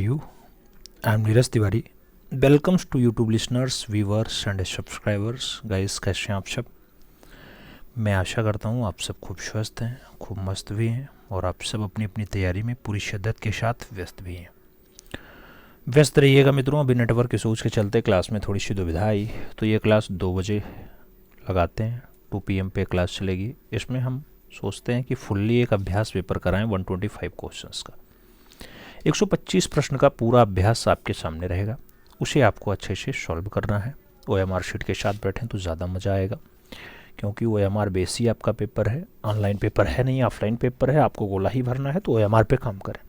you? I'm Neeraj Tiwari. Welcomes to YouTube listeners, viewers and subscribers. Guys, कैसे हैं आप सब? मैं आशा करता हूँ आप सब खूब स्वस्थ हैं, खूब मस्त भी हैं और आप सब अपनी अपनी तैयारी में पूरी शिद्दत के साथ व्यस्त भी हैं. व्यस्त रहिएगा मित्रों. अभी नेटवर्क के सोच के चलते क्लास में थोड़ी सी दुविधा आई, तो ये क्लास 2 बजे लगाते हैं. 2 PM पे क्लास चलेगी. इसमें हम सोचते हैं कि फुल्ली एक अभ्यास पेपर कराएं 125 क्वेश्चंस का. 125 प्रश्न का पूरा अभ्यास आपके सामने रहेगा. उसे आपको अच्छे से सॉल्व करना है. OMR शीट के साथ बैठें तो ज़्यादा मज़ा आएगा, क्योंकि OMR बेस ही आपका पेपर है. ऑनलाइन पेपर है नहीं, ऑफलाइन पेपर है. आपको गोला ही भरना है, तो OMR पे काम करें.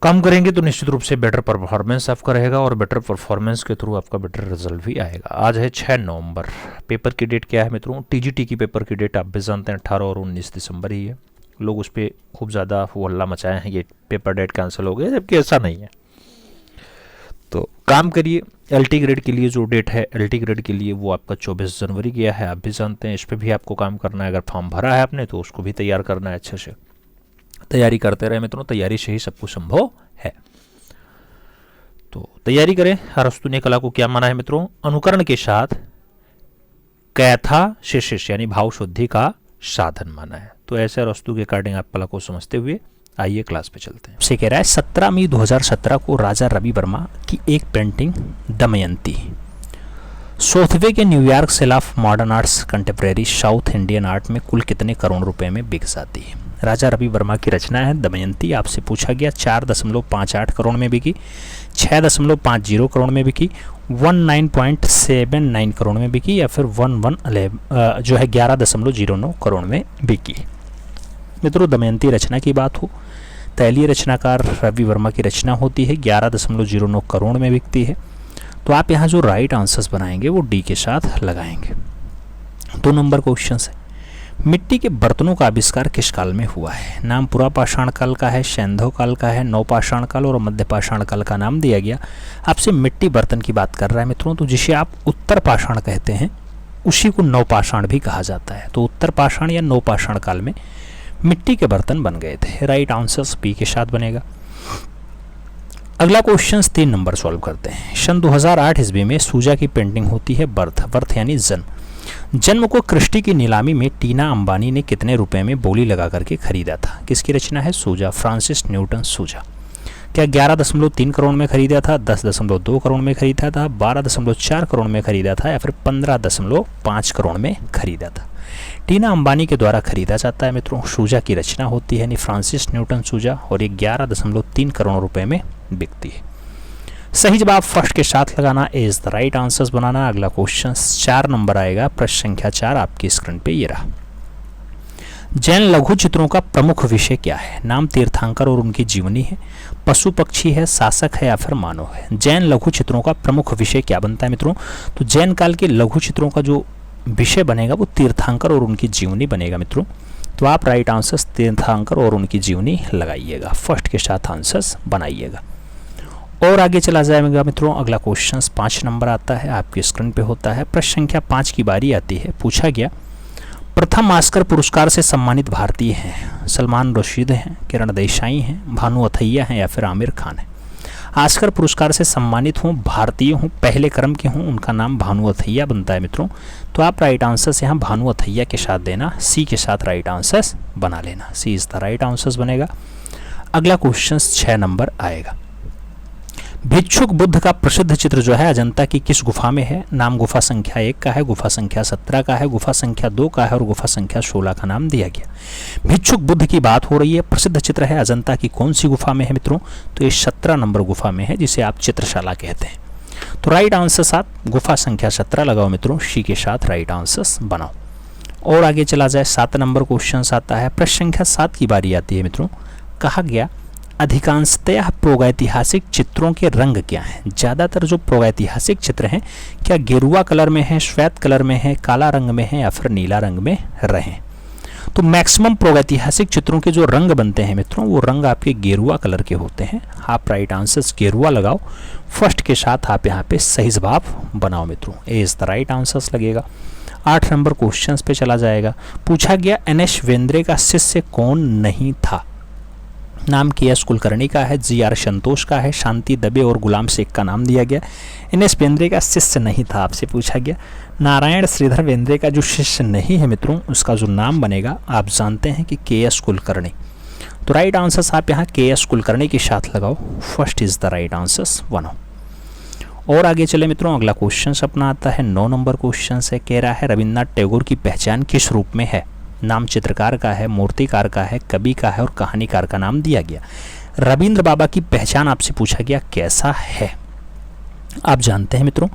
काम करेंगे तो निश्चित रूप से बेटर परफॉर्मेंस आपका रहेगा और बेटर परफॉर्मेंस के थ्रू आपका बेटर रिजल्ट भी आएगा. आज है 6 नवंबर. पेपर की डेट क्या है मित्रों? TGT की पेपर की डेट आप भी जानते हैं 18 और 19 दिसंबर ही है. लोग उस पर खूब ज़्यादा हल्ला मचाए हैं ये पेपर डेट कैंसिल हो गया, जबकि ऐसा नहीं है. तो काम करिए. LT ग्रेड के लिए जो डेट है LT ग्रेड के लिए वो आपका 24 जनवरी गया है, आप भी जानते हैं. इस पर भी आपको काम करना है. अगर फॉर्म भरा है आपने तो उसको भी तैयार करना है. अच्छे से तैयारी करते रहे मित्रों. तैयारी से ही सब कुछ संभव है. तो तैयारी करें. अरस्तु ने कला को क्या माना है मित्रों? अनुकरण के साथ कैथा से शिष्य यानी भाव शुद्धि का साधन माना है. तो ऐसे अरस्तु के अकॉर्डिंग आप कला को समझते हुए आइए क्लास पे चलते हैं. से कह रहा है 17 मई 2017 को राजा रवि वर्मा की एक पेंटिंग दमयंती सोथवे के New York sale of modern arts contemporary South Indian art में कुल कितने करोड़ रुपए में बिक जाती है? राजा रवि वर्मा की रचना है दमयंती. आपसे पूछा गया 4.58 करोड़ में बिकी, 6.50 करोड़ में बिकी, 19.79 करोड़ में बिकी या फिर 11.09 करोड़ में बिकी. मित्रों, दमयंती रचना की बात हो, तैलीय रचनाकार रवि वर्मा की रचना होती है, 11.09 करोड़ में बिकती है. तो आप यहाँ जो राइट आंसर्स बनाएंगे वो डी के साथ लगाएंगे. 2 नंबर क्वेश्चन है. मिट्टी के बर्तनों का आविष्कार किस काल में हुआ है? नाम पुरापाषाण काल का है, सैंधव काल का है, नवपाषाण काल और मध्यपाषाण काल का नाम दिया गया. आपसे मिट्टी बर्तन की बात कर रहा है मित्रों. तो जिसे आप उत्तर पाषाण कहते हैं उसी को नवपाषाण भी कहा जाता है. तो उत्तर पाषाण या नवपाषाण काल में मिट्टी के बर्तन बन गए थे. राइट आंसर पी के साथ बनेगा. अगला क्वेश्चन 3 नंबर सॉल्व करते हैं. सन 2008 ईस्वी में सूजा की पेंटिंग होती है बर्थ. बर्थ यानी जन्म. जन्म को क्रिस्टी की नीलामी में टीना अंबानी ने कितने रुपए में बोली लगा करके खरीदा था? किसकी रचना है? सूजा, फ्रांसिस न्यूटन सूजा. क्या 11.3 करोड़ में खरीदा था, 10.2 करोड़ में खरीदा था, 12.4 करोड़ में खरीदा था या फिर 15.5 करोड़ में खरीदा था? टीना अंबानी के द्वारा खरीदा जाता है मित्रों. सूजा की रचना होती है यानी फ्रांसिस न्यूटन सूजा और ये 11.3 करोड़ रुपए में बिकती है. सही जवाब फर्स्ट के साथ लगाना इज द राइट आंसर्स बनाना. अगला क्वेश्चन 4 नंबर आएगा. प्रश्न संख्या 4 आपकी स्क्रीन पे ये रहा. जैन लघु चित्रों का प्रमुख विषय क्या है? नाम तीर्थंकर और उनकी जीवनी है, पशु पक्षी है, शासक है या फिर मानव है? जैन लघु चित्रों का प्रमुख विषय क्या बनता है मित्रों? तो जैन काल के लघु चित्रों का जो विषय बनेगा वो तीर्थंकर और उनकी जीवनी बनेगा मित्रों. तो आप राइट आंसर्स तीर्थंकर और उनकी जीवनी लगाइएगा. फर्स्ट के साथ आंसर्स बनाइएगा और आगे चला जाएगा मित्रों. अगला क्वेश्चन 5 नंबर आता है, आपकी स्क्रीन पे होता है. प्रश्न संख्या 5 की बारी आती है. पूछा गया प्रथम ऑस्कर पुरस्कार से सम्मानित भारतीय हैं? सलमान रशीद हैं, किरण देसाई हैं, भानु अथैया हैं या फिर आमिर खान है? ऑस्कर पुरस्कार से सम्मानित हों, भारतीय हों, पहले क्रम के हों, उनका नाम भानु अथैया बनता है मित्रों. तो आप राइट आंसर्स यहाँ भानु अथैया के साथ देना. सी के साथ राइट आंसर्स बना लेना. सी इज द राइट आंसर्स बनेगा. अगला क्वेश्चन 6 नंबर आएगा. भिक्षुक बुद्ध का प्रसिद्ध चित्र जो है अजंता की किस गुफा में है? नाम गुफा संख्या 1 का है, गुफा संख्या 17 का है, गुफा संख्या 2 का है और गुफा संख्या 16 का नाम दिया गया. भिक्षुक बुद्ध की बात हो रही है. प्रसिद्ध चित्र है अजंता की कौन सी गुफा में है मित्रों? तो ये 17 नंबर गुफा में है, जिसे आप चित्रशाला कहते हैं. तो राइट आंसर्स आप गुफा संख्या 17 लगाओ मित्रों. सी के साथ राइट आंसर्स बनाओ और आगे चला जाए. 7 नंबर क्वेश्चन आता है. प्रश्न संख्या 7 की बारी आती है मित्रों. कहा गया अधिकांशतः प्रागैतिहासिक चित्रों के रंग क्या हैं? ज़्यादातर जो प्रागैतिहासिक चित्र हैं क्या गेरुआ कलर में है, श्वेत कलर में है, काला रंग में है या फिर नीला रंग में रहे? तो मैक्सिमम प्रागैतिहासिक चित्रों के जो रंग बनते हैं मित्रों वो रंग आपके गेरुआ कलर के होते हैं. आप राइट आंसर्स गेरुआ लगाओ. फर्स्ट के साथ आप यहाँ पे सही जवाब बनाओ मित्रों. ए इज द राइट आंसर्स लगेगा. 8 नंबर क्वेश्चन पे चला जाएगा. पूछा गया NS वेंद्रे का शिष्य कौन नहीं था? नाम के.एस. कुलकर्णी का है, जी.आर. संतोष का है, शांति दबे और गुलाम शेख का नाम दिया गया। एन.एस. बेंद्रे का शिष्य नहीं था, आपसे पूछा गया। नारायण श्रीधर बेंद्रे का जो शिष्य नहीं है मित्रों, उसका जो नाम बनेगा आप जानते हैं कि के.एस. कुलकर्णी। तो राइट आंसर्स आप यहाँ के.एस. कुलकर्णी के साथ लगाओ, first is the right answers बनाओ। और आगे चले मित्रों, अगला क्वेश्चन अपना आता है 9 नंबर क्वेश्चन से। कह रहा है रविन्द्रनाथ टैगोर की पहचान किस रूप में है? नाम चित्रकार का है, मूर्तिकार का है, कवि का है और कहानीकार का नाम दिया गया। रविंद्र बाबा की पहचान आपसे पूछा गया कैसा है? आप जानते हैं मित्रों,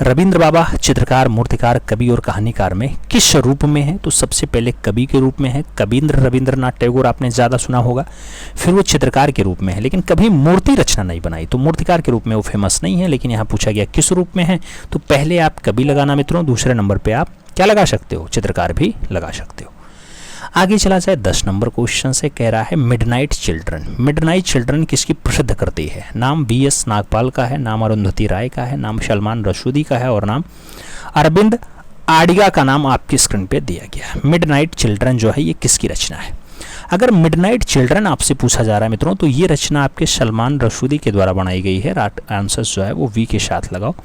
रविंद्र बाबा चित्रकार, मूर्तिकार, कवि और कहानीकार में किस रूप में है? तो सबसे पहले कवि के रूप में है। कविंद्र रविंद्रनाथ टैगोर आपने ज़्यादा सुना होगा। फिर वो चित्रकार के रूप में है, लेकिन कभी मूर्ति रचना नहीं बनाई, तो मूर्तिकार के रूप में वो फेमस नहीं है। लेकिन यहाँ पूछा गया किस रूप में है, तो पहले आप कवि लगाना मित्रों, दूसरे नंबर पर आप क्या लगा सकते हो? चित्रकार भी लगा सकते हो। आगे चला जाए 10 नंबर क्वेश्चन से। कह रहा है मिडनाइट चिल्ड्रन। मिडनाइट चिल्ड्रन किसकी प्रसिद्ध करती है? नाम बी.एस. नागपाल का है, नाम अरुंधति राय का है, नाम सलमान रशूदी का है और नाम अरविंद आडिगा का नाम आपकी स्क्रीन पे दिया गया। मिडनाइट चिल्ड्रन जो है ये किसकी रचना है? अगर मिडनाइट चिल्ड्रन आपसे पूछा जा रहा है मित्रों, तो ये रचना आपके सलमान रशूदी के द्वारा बनाई गई है। राइट आंसर्स जो है वो वी के साथ लगाओ,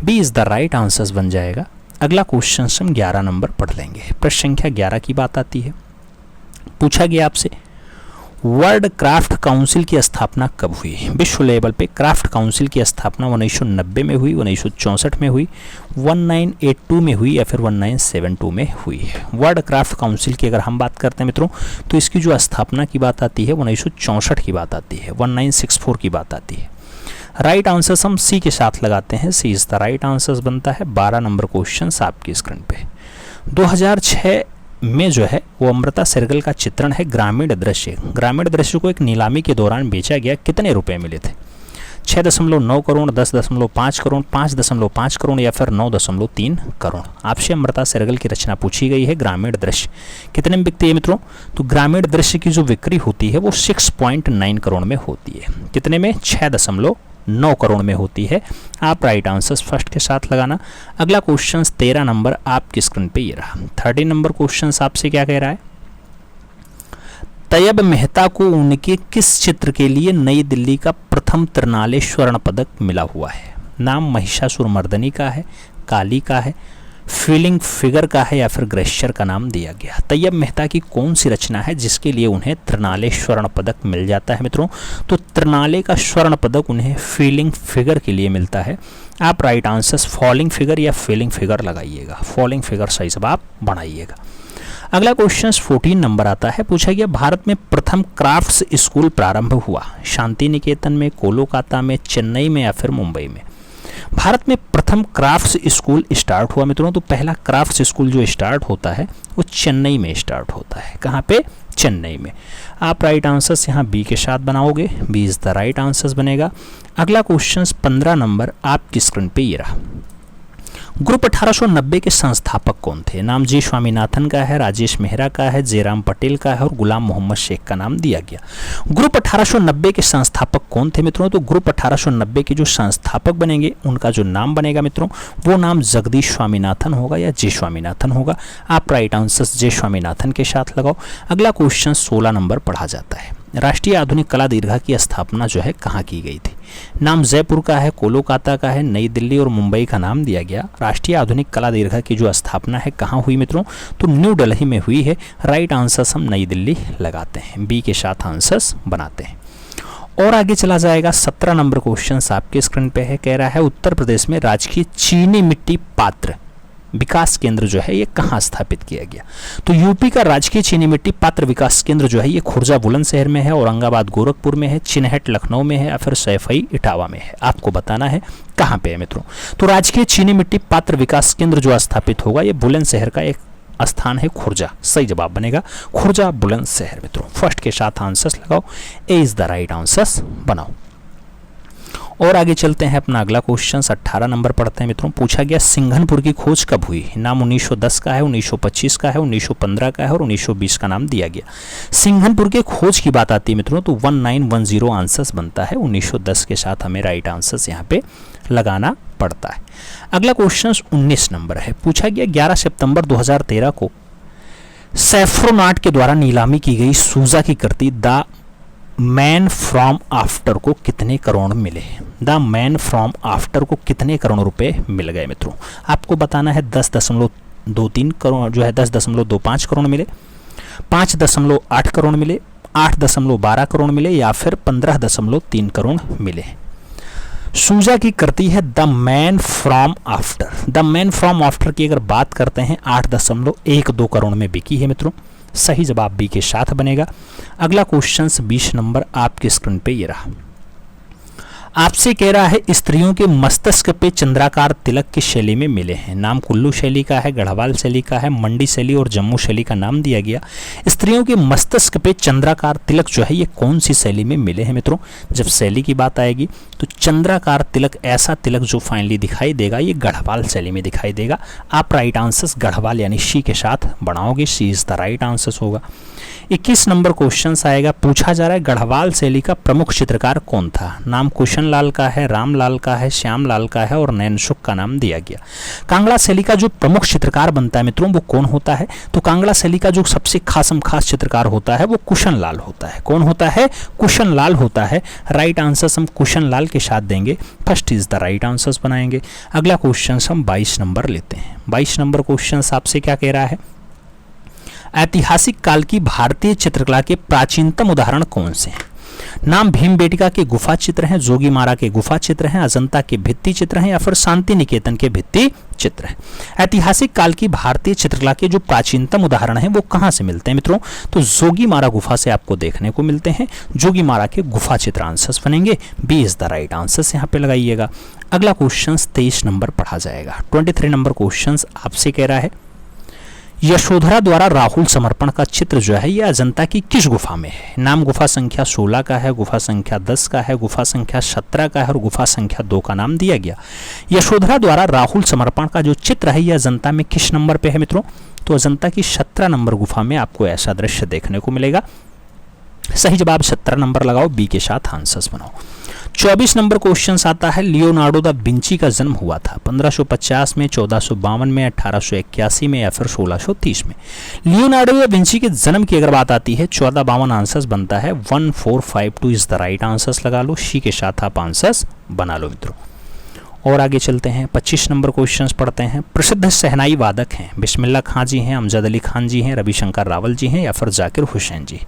B is the right answers बन जाएगा। अगला क्वेश्चन हम 11 नंबर पढ़ लेंगे। प्रश्न संख्या 11 की बात आती है। पूछा गया आपसे वर्ल्ड क्राफ्ट काउंसिल की स्थापना कब हुई? विश्व लेवल पे क्राफ्ट काउंसिल की स्थापना 1990 में हुई, 1964 में हुई, 1982 में हुई या फिर 1972 में हुई है। वर्ल्ड क्राफ्ट काउंसिल की अगर हम बात करते हैं मित्रों, तो इसकी जो स्थापना की बात आती है 1964 की बात आती है, 1964 की बात आती है। राइट आंसर्स हम सी के साथ लगाते हैं, C is the right answers बनता है। 12 नंबर क्वेश्चन आपकी स्क्रीन पे। 2006 में जो है वो अमृता शेरगिल का चित्रण है ग्रामीण दृश्य। ग्रामीण दृश्य को एक नीलामी के दौरान बेचा गया, कितने रुपए मिले थे? 6.9 करोड़, 10.5 करोड़, 5.5 करोड़ या फिर 9.3 करोड़। आपसे अमृता शेरगिल की रचना पूछी गई है ग्रामीण दृश्य, कितने में बिकती है मित्रों? तो ग्रामीण दृश्य की जो बिक्री होती है वो 6.9 करोड़ में होती है। कितने में? 6.9 करोड़ में होती है। आप राइट आंसर्स फर्स्ट के साथ लगाना। अगला क्वेश्चन 13 नंबर आपकी स्क्रीन पे ये रहा। 13 नंबर क्वेश्चन आपसे क्या कह रहा है? तैयब मेहता को उनके किस चित्र के लिए नई दिल्ली का प्रथम त्रिनाले स्वर्ण पदक मिला हुआ है? नाम महिषासुरमर्दिनी का है, काली का है, फीलिंग फिगर का है या फिर ग्रेस्चर का नाम दिया गया। तैयब मेहता की कौन सी रचना है जिसके लिए उन्हें त्रिनाले स्वर्ण पदक मिल जाता है मित्रों? तो त्रिनाले का स्वर्ण पदक उन्हें फीलिंग फिगर के लिए मिलता है। आप राइट आंसर्स फॉलिंग फिगर या फीलिंग फिगर लगाइएगा, फॉलिंग फिगर सही जवाब बनाइएगा। अगला क्वेश्चन 14 नंबर आता है। पूछा गया भारत में प्रथम क्राफ्ट्स स्कूल प्रारंभ हुआ शांति निकेतन में, कोलकाता में, चेन्नई में या फिर मुंबई में? भारत में प्रथम क्राफ्ट्स स्कूल स्टार्ट हुआ मित्रों, तो पहला क्राफ्ट्स स्कूल जो स्टार्ट होता है वो चेन्नई में स्टार्ट होता है। कहाँ पे? चेन्नई में। आप राइट आंसर्स यहाँ बी के साथ बनाओगे, B is the right answers बनेगा। अगला क्वेश्चन 15 नंबर आपकी स्क्रीन पे ये रहा। ग्रुप 1890 के संस्थापक कौन थे? नाम जी स्वामीनाथन का है, राजेश मेहरा का है, जयराम पटेल का है और गुलाम मोहम्मद शेख का नाम दिया गया। ग्रुप 1890 के संस्थापक कौन थे मित्रों? तो ग्रुप 1890 के जो संस्थापक बनेंगे उनका जो नाम बनेगा मित्रों, वो नाम जगदीश स्वामीनाथन होगा या जे स्वामीनाथन होगा। आप राइट आंसर्स जे स्वामीनाथन के साथ लगाओ। अगला क्वेश्चन 16 नंबर पढ़ा जाता है। राष्ट्रीय आधुनिक कला दीर्घा की स्थापना जो है कहाँ की गई थी? नाम जयपुर का है, कोलकाता का है, नई दिल्ली और मुंबई का नाम दिया गया। राष्ट्रीय आधुनिक कला दीर्घा की जो स्थापना है कहाँ हुई मित्रों? तो न्यू दिल्ली में हुई है। राइट आंसर्स हम नई दिल्ली लगाते हैं, बी के साथ आंसर्स बनाते हैं। और आगे चला जाएगा 17 नंबर क्वेश्चन आपके स्क्रीन पे है। कह रहा है उत्तर प्रदेश में राजकीय चीनी मिट्टी पात्र विकास केंद्र जो है ये कहाँ स्थापित किया गया? तो यूपी का राजकीय चीनी मिट्टी पात्र विकास केंद्र जो है ये खुर्जा बुलंदशहर में है, औरंगाबाद गोरखपुर में है, चिन्हट लखनऊ में है या फिर सैफई इटावा में है। आपको बताना है कहाँ पे है मित्रों। तो राजकीय चीनी मिट्टी पात्र विकास केंद्र जो स्थापित होगा ये बुलंदशहर का एक स्थान है, खुर्जा। सही जवाब बनेगा खुर्जा बुलंदशहर मित्रों। फर्स्ट के साथ आंसर्स लगाओ, ए इज द राइट आंसर्स बनाओ। और आगे चलते हैं अपना अगला क्वेश्चन 18 नंबर पढ़ते हैं मित्रों। पूछा गया सिंघनपुर की खोज कब हुई? नाम 1910 का है, 1925 का है, 1915 का है और 1920 का नाम दिया गया। सिंघनपुर के खोज की बात आती है मित्रों तो 1910 आंसर्स बनता है। 1910 के साथ हमें राइट आंसर्स यहाँ पे लगाना पड़ता है। अगला क्वेश्चन 19 नंबर है। पूछा गया 11 सितंबर 2013 को सैफ्रोनाट के द्वारा नीलामी की गई सूजा की कृति द मैन फ्रॉम आफ्टर को कितने करोड़ मिले? द मैन फ्रॉम आफ्टर को कितने करोड़ रुपए मिल गए मित्रों? आपको बताना है 10.23 करोड़ जो है 10.25 करोड़ मिले, 5.8 करोड़ मिले, 8.12 करोड़ मिले या फिर 15.3 करोड़ मिले। सूजा की करती है the man from after. The man from after की अगर बात करते हैं 8.12 करोड़ में बिकी है मित्रों। सही जवाब बी के साथ बनेगा। अगला क्वेश्चन 20 नंबर आपके स्क्रीन पे ये रहा। आपसे कह रहा है स्त्रियों के मस्तिष्क पे चंद्राकार तिलक किस शैली में मिले हैं? नाम कुल्लू शैली का है, गढ़वाल शैली का है, मंडी शैली और जम्मू शैली का नाम दिया गया। स्त्रियों के मस्तिष्क पे चंद्राकार तिलक जो है ये कौन सी शैली में मिले हैं मित्रों? जब शैली की बात आएगी तो चंद्राकार तिलक, ऐसा तिलक जो फाइनली दिखाई देगा ये गढ़वाल शैली में दिखाई देगा। आप राइट आंसर गढ़वाल यानी सी के साथ बनाओगे, सी इज द राइट आंसर होगा। 21 नंबर क्वेश्चन आएगा। पूछा जा रहा है गढ़वाल शैली का प्रमुख चित्रकार कौन था? नाम कुशन लाल का है, राम लाल का है, श्याम लाल का है और नैनसुख का नाम दिया गया। कांगड़ा शैली का जो प्रमुख चित्रकार बनता है मित्रों वो कौन होता है? तो कांगड़ा शैली का जो सबसे खास चित्रकार होता है वो कुशन लाल होता है। कौन होता है? कुशन लाल होता है। राइट आंसर हम कुशन लाल के साथ देंगे। First is the right answer बनाएंगे। अगला क्वेश्चन हम 22 नंबर लेते हैं। 22 नंबर क्वेश्चन आपसे क्या कह रहा है? ऐतिहासिक काल की भारतीय चित्रकला के प्राचीनतम उदाहरण कौन से हैं? नाम भीमबेटका के गुफा चित्र हैं, जोगीमारा के गुफा चित्र हैं, अजंता के भित्ति चित्र हैं या फिर शांति निकेतन के भित्ति चित्र हैं। ऐतिहासिक काल की भारतीय चित्रकला के जो प्राचीनतम उदाहरण हैं वो कहाँ से मिलते हैं मित्रों? तो जोगीमारा गुफा से आपको देखने को मिलते हैं। जोगीमारा के गुफा चित्र आंसर्स बनेंगे। B is the right answer यहाँ पे लगाइएगा। अगला क्वेश्चन 23 नंबर पढ़ा जाएगा। 23 नंबर क्वेश्चन आपसे कह रहा है यशोधरा द्वारा राहुल समर्पण का चित्र जो है यह अजंता की किस गुफा में है? नाम गुफा संख्या 16 का है, गुफा संख्या 10 का है, गुफा संख्या 17 का है और गुफा संख्या 2 का नाम दिया गया। यशोधरा द्वारा राहुल समर्पण का जो चित्र है यह अजंता में किस नंबर पे है मित्रों? तो अजंता की 17 नंबर गुफा में आपको ऐसा दृश्य देखने को मिलेगा। सही जवाब 17 नंबर लगाओ, बी के साथ आंसर्स बनाओ। 24 नंबर क्वेश्चन आता है लियोनार्डो दा विंची का जन्म हुआ था 1550 में, 1452 में, 1881 में या फिर 1630 में। लियोनार्डो दा विंची के जन्म की अगर बात आती है 1452 आंसर्स बनता है। 1452 इज द राइट आंसर्स लगा लो, सी के साथ आप आंसर्स बना लो मित्रों। और आगे चलते हैं। 25 नंबर क्वेश्चंस पढ़ते हैं। प्रसिद्ध शहनाई वादक हैं बिस्मिल्लाह खां जी हैं, अमजद अली खान जी हैं, रविशंकर रावल जी हैं या फिर जाकिर हुसैन जी।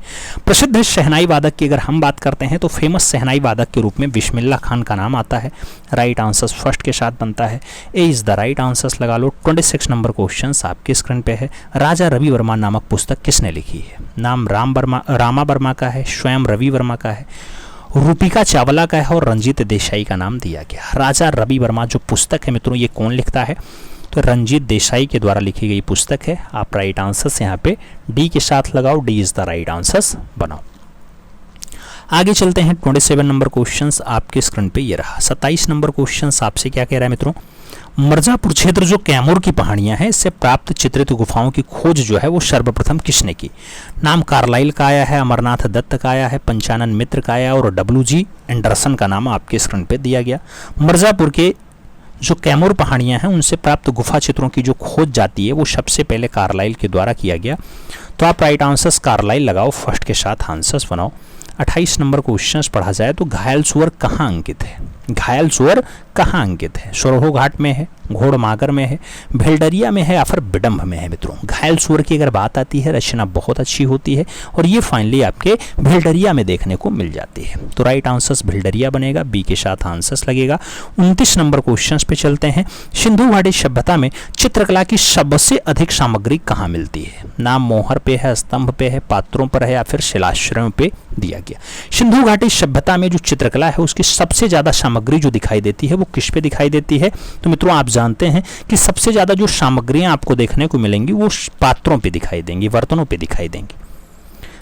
प्रसिद्ध शहनाई वादक की अगर हम बात करते हैं तो फेमस शहनाई वादक के रूप में बिस्मिल्लाह खान का नाम आता है। राइट आंसर फर्स्ट के साथ बनता है। ए इज द राइट आंसर्स लगा लो। 26 नंबर क्वेश्चन आपके स्क्रीन पे है। राजा रवि वर्मा नामक पुस्तक किसने लिखी है? नाम रामा वर्मा का है, स्वयं रवि वर्मा का है, रूपिका चावला का है और रंजीत देसाई का नाम दिया गया। राजा रवि वर्मा जो पुस्तक है मित्रों ये कौन लिखता है? तो रंजीत देसाई के द्वारा लिखी गई पुस्तक है। आप राइट आंसर्स यहाँ पे डी के साथ लगाओ, D is the right answers बनाओ। आगे चलते हैं। 27 नंबर क्वेश्चंस आपके स्क्रीन पे ये रहा। 27 नंबर क्वेश्चंस आपसे क्या कह रहा है मित्रों? मिर्जापुर क्षेत्र जो कैमूर की पहाड़ियां हैं इससे प्राप्त चित्रित गुफाओं की खोज जो है वो सर्वप्रथम किसने की? नाम कार्लाइल का आया है, अमरनाथ दत्त का आया है, पंचानन मित्र का आया और डब्ल्यू.जी. एंडरसन का नाम आपके स्क्रीन पे दिया गया। मिर्जापुर के जो कैमूर पहाड़ियां हैं उनसे प्राप्त गुफा चित्रों की जो खोज जाती है वो सबसे पहले कार्लाइल के द्वारा किया गया। तो आप राइट आंसर्स कार्लाइल लगाओ, फर्स्ट के साथ आंसर्स बनाओ। 28 नंबर क्वेश्चन पढ़ा जाए तो घायल सुअर कहाँ अंकित है? घायल सुअर कहाँ अंकित है? सरोहो घाट में है, घोड़मागर में है, भेल्डरिया में है या फिर बिडम्ब में है मित्रों? घायल सुअर की अगर बात आती है रचना बहुत अच्छी होती है और ये फाइनली आपके भेल्डरिया में देखने को मिल जाती है। तो राइट आंसर्स भेल्डरिया बनेगा, बी के साथ आंसर्स लगेगा। 29 नंबर क्वेश्चन पे चलते हैं। सिंधु घाटी सभ्यता में चित्रकला की सबसे अधिक सामग्री कहाँ मिलती है? नाम मोहर पे है, स्तंभ पे है, पात्रों पर है या फिर शिलाश्रयों पे दिया गया। सिंधु घाटी सभ्यता में जो चित्रकला है उसकी सबसे ज्यादा सामग्री जो दिखाई देती है वो किस पे दिखाई देती है? तो मित्रों आप जानते हैं कि सबसे ज्यादा जो सामग्रियां आपको देखने को मिलेंगी वो पात्रों पे दिखाई देंगी, बर्तनों पे दिखाई देंगी।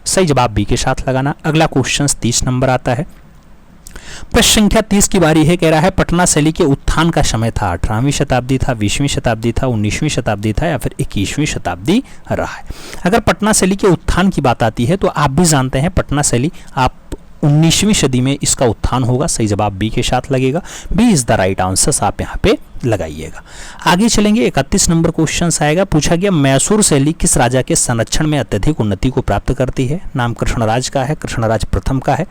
सही जवाब बी के साथ लगाना। अगला क्वेश्चन 30 नंबर आता है। प्रश्न संख्या 30 की बारी है। कह रहा है पटना शैली के उत्थान का समय था 18वीं शताब्दी था, 20वीं शताब्दी था, 19वीं शताब्दी था या फिर 21वीं शताब्दी रहा है। अगर पटना शैली के उत्थान की बात आती है तो आप भी जानते हैं पटना शैली आप 19वीं सदी में इसका उत्थान होगा। सही जवाब बी के साथ लगेगा, B is the right answer, आप यहाँ पे लगाइएगा। आगे चलेंगे, 31 नंबर क्वेश्चन आएगा। पूछा गया मैसूर शैली किस राजा के संरक्षण में अत्यधिक उन्नति को प्राप्त करती है? नाम कृष्णराज का है, कृष्णराज प्रथम का है,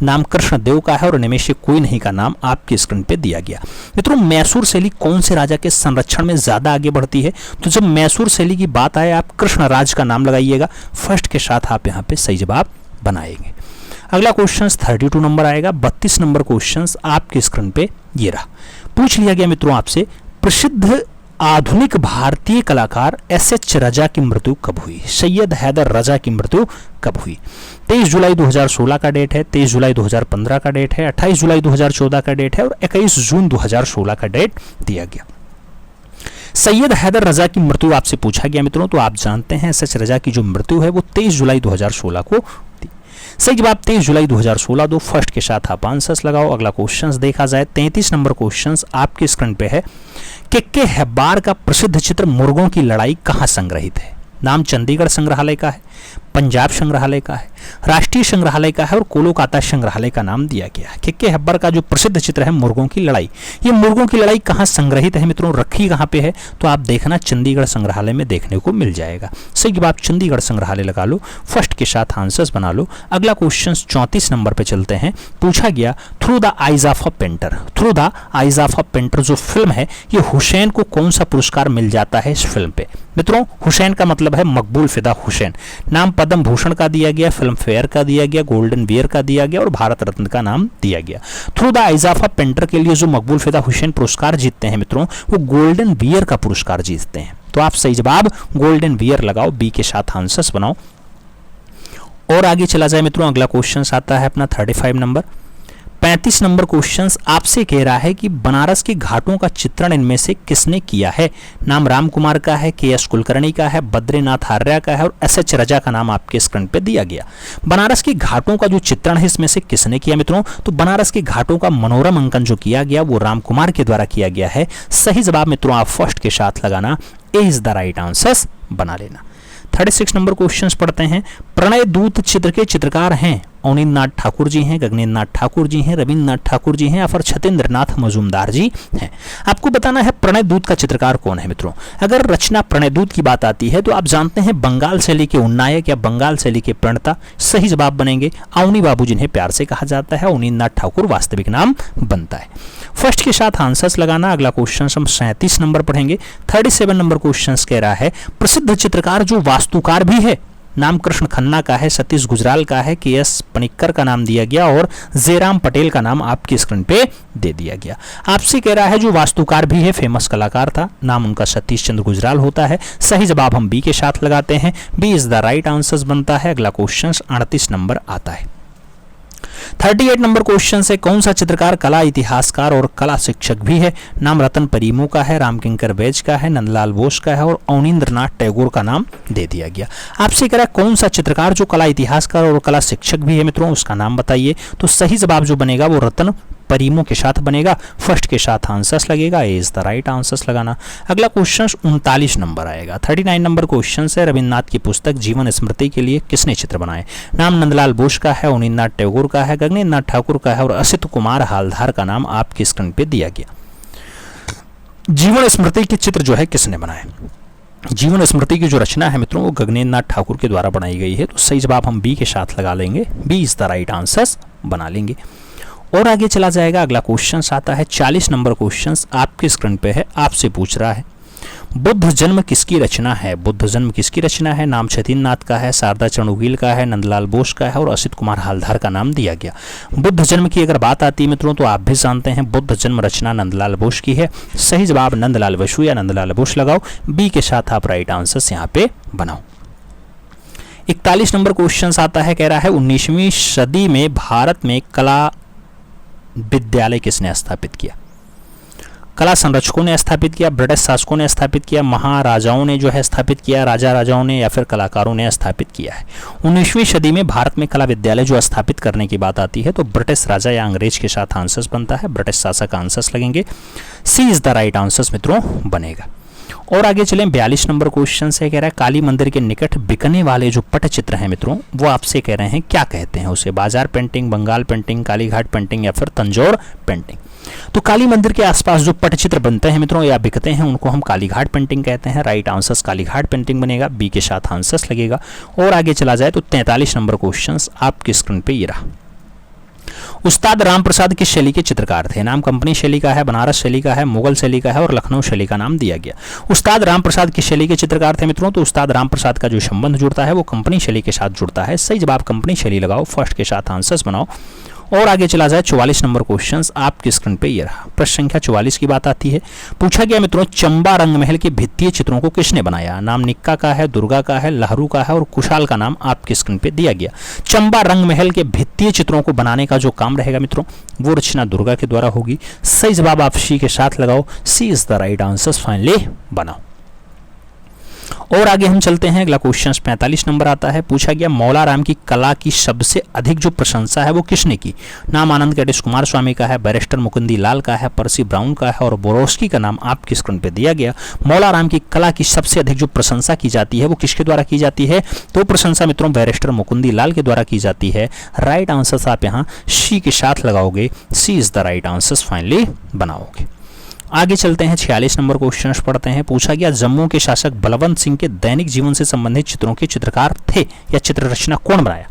नाम कृष्णदेव का है और इनमें से कोई नहीं का नाम आपकी स्क्रीन पे दिया गया। मित्रों, मैसूर शैली कौन से राजा के संरक्षण में ज्यादा आगे बढ़ती है? तो जब मैसूर शैली की बात आए आप कृष्णराज का नाम लगाइएगा, फर्स्ट के साथ आप यहाँ पे सही जवाब बनाएंगे। अगला क्वेश्चन 32 नंबर आएगा। 32 नंबर क्वेश्चन आपकी स्क्रीन पे ये रहा। पूछ लिया गया मित्रों आपसे, प्रसिद्ध आधुनिक भारतीय कलाकार एस.एच. रजा की मृत्यु कब हुई? सैयद हैदर रजा की मृत्यु कब हुई? 23 जुलाई 2016 का डेट है, 23 जुलाई 2015 का डेट है, 28 जुलाई 2014 का डेट है और 21 जून 2016 का डेट दिया गया। सैयद हैदर रजा की मृत्यु आपसे पूछा गया मित्रों, तो आप जानते हैं एस.एच. रजा की जो मृत्यु है वो 23 जुलाई 2016 को थी। सही जवाब 23 जुलाई 2016 दो, फर्स्ट के साथ आप आंसर्स लगाओ। अगला क्वेश्चन देखा जाए, 33 नंबर क्वेश्चन आपके स्क्रीन पे है। के हेब्बार का प्रसिद्ध चित्र मुर्गों की लड़ाई कहाँ संग्रहित है? नाम चंडीगढ़ संग्रहालय का है, पंजाब संग्रहालय का है, राष्ट्रीय संग्रहालय का है और कोलकाता संग्रहालय का नाम दिया गया है। के हेब्बर का जो प्रसिद्ध चित्र है मुर्गों की लड़ाई, ये मुर्गों की लड़ाई कहाँ संग्रहित है मित्रों, रखी कहाँ पे है? तो आप देखना चंडीगढ़ संग्रहालय में देखने को मिल जाएगा। सही जवाब चंडीगढ़ संग्रहालय लगा लो, फर्स्ट के साथ आंसर्स बना लो। अगला क्वेश्चन 34 नंबर पे चलते हैं। पूछा गया through the eyes of a painter, through the eyes of a painter जो फिल्म है ये हुसैन को कौन सा पुरस्कार मिल जाता है इस फिल्म पे? मित्रों, हुसैन का मतलब है मकबूल फिदा हुसैन। नाम पद्म भूषण का दिया गया, फिल्म फेयर का दिया गया, गोल्डन बियर का दिया गया और भारत रत्न का नाम दिया गया। Through the eyes of a painter के लिए जो मकबूल फिदा हुसैन पुरस्कार जीतते हैं मित्रों, वो गोल्डन बियर का पुरस्कार जीतते हैं। तो आप सही जवाब गोल्डन बियर लगाओ, बी के साथ आंसर्स बनाओ। और आगे चला जाए मित्रों, अगला क्वेश्चन आता है अपना 35 नंबर। 35 नंबर क्वेश्चन आपसे कह रहा है कि बनारस के घाटों का चित्रण इनमें से किसने किया है? नाम राम कुमार का है, के.एस. कुलकर्णी का है, बद्रीनाथ आर्या का है और एस.एच. रजा का नाम आपके स्क्रीन पे दिया गया। बनारस के घाटों का जो चित्रण है इसमें से किसने किया मित्रों? तो बनारस के घाटों का मनोरम अंकन जो किया गया वो राम कुमार के द्वारा किया गया है। सही जवाब मित्रों आप फर्स्ट के साथ लगाना, ए इज द राइट आंसर बना लेना। 36 नंबर क्वेश्चंस पढ़ते हैं। प्रणय दूत चित्र के चित्रकार हैं अवनींद्र नाथ ठाकुर जी हैं, गगनेन्द्र नाथ ठाकुर जी हैं, रविन्द्रनाथ ठाकुर जी हैं या फिर छतेंद्र नाथ मजूमदार जी हैं। आपको बताना है प्रणय दूत का चित्रकार कौन है मित्रों। अगर रचना प्रणय दूत की बात आती है तो आप जानते हैं बंगाल शैली के उन्नायक या बंगाल शैली के प्रणेता। सही जवाब बनेंगे अवनी बाबू जिन्हें प्यार से कहा जाता है। अवनींद्र नाथ ठाकुर वास्तविक नाम बनता है। फर्स्ट के साथ आंसर्स लगाना। अगला क्वेश्चन हम 37 नंबर पढ़ेंगे। 37 नंबर क्वेश्चन कह रहा है प्रसिद्ध चित्रकार जो वास्तुकार भी है, नाम कृष्ण खन्ना का है, सतीश गुजराल का है, के.एस. पनिक्कर का नाम दिया गया और जयराम पटेल का नाम आपकी स्क्रीन पे दे दिया गया। आपसे कह रहा है जो वास्तुकार भी है, फेमस कलाकार था, नाम उनका सतीश चंद्र गुजराल होता है। सही जवाब हम बी के साथ लगाते हैं, B is the right answer बनता है। अगला क्वेश्चन 38 नंबर आता है। 38 नंबर क्वेश्चन से कौन सा चित्रकार कला इतिहासकार और कला शिक्षक भी है? नाम रतन परीमू का है, रामकिंकर बैज का है, नंदलाल बोस का है और अवनींद्र नाथ टैगोर का नाम दे दिया गया। आपसे कह रहा है कौन सा चित्रकार जो कला इतिहासकार और कला शिक्षक भी है मित्रों, उसका नाम बताइए। तो सही जवाब जो बनेगा वो रतन परीमू के साथ बनेगा, फर्स्ट के साथ आंसर्स लगेगा, ए इज द राइट आंसर्स लगाना। अगला क्वेश्चन 39 नंबर आएगा। 39 नंबर क्वेश्चन है रविन्द्रनाथ की पुस्तक जीवन स्मृति के लिए किसने चित्र बनाए? नाम नंदलाल बोस का है, अवनींद्र नाथ टैगोर का है, गगनेन्द्र नाथ ठाकुर का है और असित कुमार हालधार का नाम आपकी स्क्रीन पे दिया गया। जीवन स्मृति के चित्र जो है किसने बनाए? जीवन स्मृति की जो रचना है मित्रों वो गगनेन्द्र नाथ ठाकुर के द्वारा बनाई गई है। तो सही जवाब हम बी के साथ लगा लेंगे, B is the right answers बना लेंगे। और आगे चला जाएगा। अगला क्वेश्चन आता है 40 नंबर क्वेश्चन आपके स्क्रीन पे है। आपसे पूछ रहा है बुद्ध जन्म किसकी रचना है? बुद्ध जन्म किसकी रचना है? नाम छतीन नाथ का है, शारदा चरणुगील का है, नंदलाल बोस का है और असित कुमार हालधार का नाम दिया गया। बुद्ध जन्म की अगर बात आती है मित्रों तो आप भी जानते हैं बुद्ध जन्म रचना नंदलाल बोस की है। सही जवाब नंदलाल बसु या नंदलाल बोस लगाओ, बी के साथ आप राइट आंसर यहाँ पे बनाओ। 41 नंबर क्वेश्चन आता है, कह रहा है 19वीं सदी में भारत में कला विद्यालय किसने स्थापित किया? कला संरक्षकों ने स्थापित किया, ब्रिटिश शासकों ने स्थापित किया, महाराजाओं ने जो है स्थापित किया, राजा राजाओं ने या फिर कलाकारों ने स्थापित किया है। 19वीं सदी में भारत में कला विद्यालय जो स्थापित करने की बात आती है तो ब्रिटिश राजा या अंग्रेज के साथ आंसर्स बनता है, ब्रिटिश शासक आंसर्स लगेंगे। सी इज द राइट आंसर्स मित्रों बनेगा। और आगे चलें, 42 नंबर क्वेश्चन से कह रहा है काली मंदिर के निकट बिकने वाले जो पटचित्र हैं मित्रों, वो आपसे कह रहे हैं क्या कहते हैं उसे, बाजार painting, Bengal painting, Kalighat painting या फिर तंजौर पेंटिंग। तो काली मंदिर के आसपास जो पटचित्र बनते हैं मित्रों या बिकते हैं उनको हम कालीघाट पेंटिंग कहते हैं। राइट आंसर कालीघाट पेंटिंग बनेगा, बी के साथ आंसर लगेगा। और आगे चला जाए तो 43 नंबर क्वेश्चन आपकी स्क्रीन पे ये रहा। उस्ताद राम प्रसाद किस शैली के चित्रकार थे? नाम कंपनी शैली का है, बनारस शैली का है, मुगल शैली का है और लखनऊ शैली का नाम दिया गया। उस्ताद राम प्रसाद किस शैली के चित्रकार थे मित्रों? तो उस्ताद राम प्रसाद का जो संबंध जुड़ता है वो कंपनी शैली के साथ जुड़ता है। सही जवाब कंपनी शैली लगाओ, फर्स्ट के साथ आंसर्स बनाओ। और आगे चला जाए 44 नंबर क्वेश्चन आपकी स्क्रीन पे ये रहा। प्रश्न संख्या 44 की बात आती है। पूछा गया मित्रों चंबा रंग महल के भित्तीय चित्रों को किसने बनाया? नाम निक्का का है, दुर्गा का है, लहरू का है और कुशाल का नाम आपकी स्क्रीन पे दिया गया। चंबा रंग महल के भित्तीय चित्रों को बनाने का जो काम रहेगा मित्रों वो रचना दुर्गा के द्वारा होगी। सही जवाब आप सी के साथ लगाओ, C is the right answer, finally बनाओ। और आगे हम चलते हैं, अगला क्वेश्चन 45 नंबर आता है। पूछा गया मौला राम की कला की सबसे अधिक जो प्रशंसा है वो किसने की? नाम आनंद कैटिस कुमार स्वामी का है, बैरिस्टर मुकुंदी लाल का है, पर्सी ब्राउन का है और बोरोस्की का नाम आपकी स्क्रीन पे दिया गया। मौला राम की कला की सबसे अधिक जो प्रशंसा की जाती है वो किसके द्वारा की जाती है? तो प्रशंसा मित्रों बैरिस्टर मुकुंदी लाल के द्वारा की जाती है। राइट आंसर आप यहाँ सी के साथ लगाओगे, C is the right answer, finally बनाओगे। आगे चलते हैं, 46 नंबर क्वेश्चन पढ़ते हैं। पूछा गया जम्मू के शासक बलवंत सिंह के दैनिक जीवन से संबंधित चित्रों के चित्रकार थे या चित्र रचना कौन बनाया?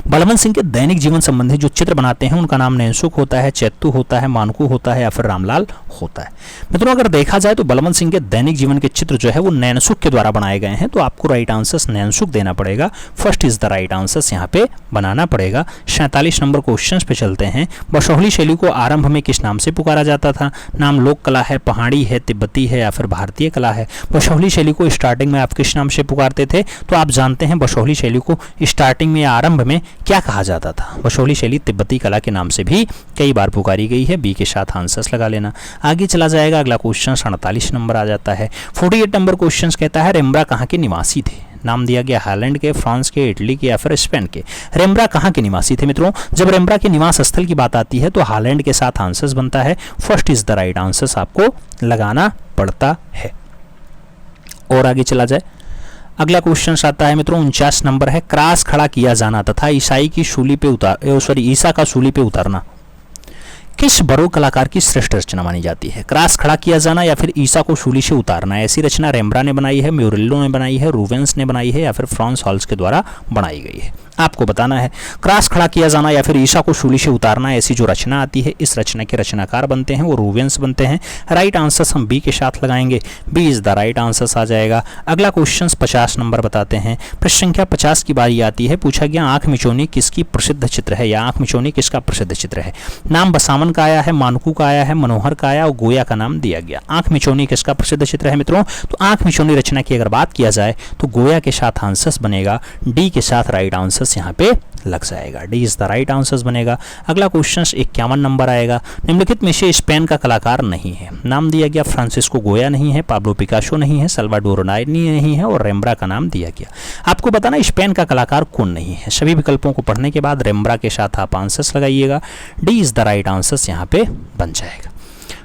बलवंत सिंह के दैनिक जीवन संबंधी जो चित्र बनाते हैं उनका नाम नैनसुख होता है, चैत्तू होता है, मानकू होता है या फिर रामलाल होता है। मित्रों अगर देखा जाए तो बलवंत सिंह के दैनिक जीवन के चित्र जो है वो नैनसुख के द्वारा बनाए गए हैं, तो आपको राइट आंसर नैनसुख देना पड़ेगा। First is the right answer यहाँ पे बनाना पड़ेगा। 47 नंबर क्वेश्चन पे चलते हैं। बसोहली शैली को आरंभ में किस नाम से पुकारा जाता था? नाम लोक कला है, पहाड़ी है, तिब्बती है या फिर भारतीय कला है। बसोहली शैली को स्टार्टिंग में आप किस नाम से पुकारते थे? तो आप जानते हैं बसोहली शैली को स्टार्टिंग में आरंभ में क्या कहा जाता था? बसोहली शैली तिब्बती कला के नाम से भी कई बार पुकारी गई है। बी के साथ आंसर्स लगा लेना। आगे चला जाएगा, अगला क्वेश्चन 48 नंबर आ जाता है। 48 नंबर क्वेश्चन कहता है रेम्ब्रा कहाँ के निवासी थे? नाम दिया गया हालैंड के, फ्रांस के, इटली के या फिर स्पेन के। रेम्ब्रा कहाँ के निवासी थे मित्रों? जब रेम्ब्रा के निवास स्थल की बात आती है तो हालैंड के साथ आंसर्स बनता है। First is the right answers आपको लगाना पड़ता है। और आगे चला जाए, अगला क्वेश्चन आता है मित्रों 49 नंबर है। क्रास खड़ा किया जाना तथा ईसा का सूली पे उतारना किस बरोक कलाकार की श्रेष्ठ रचना मानी जाती है? क्रॉस खड़ा किया जाना या फिर ईसा को शूली से उतारना, ऐसी रचना रेम्ब्रा ने बनाई है, म्यूरिल्लो ने बनाई है, रूवेंस ने बनाई है या फिर फ्रांस हॉल्स के द्वारा बनाई गई है? आपको बताना है। क्रॉस खड़ा किया जाना या फिर ईसा को शूली से उतारना ऐसी जो रचना आती है, इस रचना के रचनाकार बनते हैं वो रूवेंस बनते हैं। राइट आंसर हम बी के साथ लगाएंगे, B is the right answer आ जाएगा। अगला क्वेश्चन 50 नंबर बताते हैं। प्रश्न संख्या 50 की बारी आती है। पूछा गया आंख मिचौनी किसकी प्रसिद्ध चित्र है या आंख मिचौनी किसका प्रसिद्ध चित्र है? नाम बसावन का आया है, मानकू का आया है, मनोहर का आया और गोया का नाम दिया गया। आंख मिचौनी किसका प्रसिद्ध चित्र है मित्रों? तो आंख मिचौनी रचना की अगर बात किया जाए तो गोया के साथ आंसर्स बनेगा, डी के साथ राइट आंसर्स यहाँ पे लग जाएगा, D is the right answers बनेगा। अगला क्वेश्चन 51 नंबर आएगा। निम्नलिखित में से स्पेन का कलाकार नहीं है। नाम दिया गया फ्रांसिस्को गोया नहीं है, पाब्लो पिकासो नहीं है, साल्वाडोर डाली नहीं है और रेम्ब्रा का नाम दिया गया। आपको बताना स्पेन का कलाकार कौन नहीं है। सभी विकल्पों को पढ़ने के बाद रेम्ब्रा के साथ आप आंसर्स लगाइएगा, D is the right answers यहाँ पे बन जाएगा।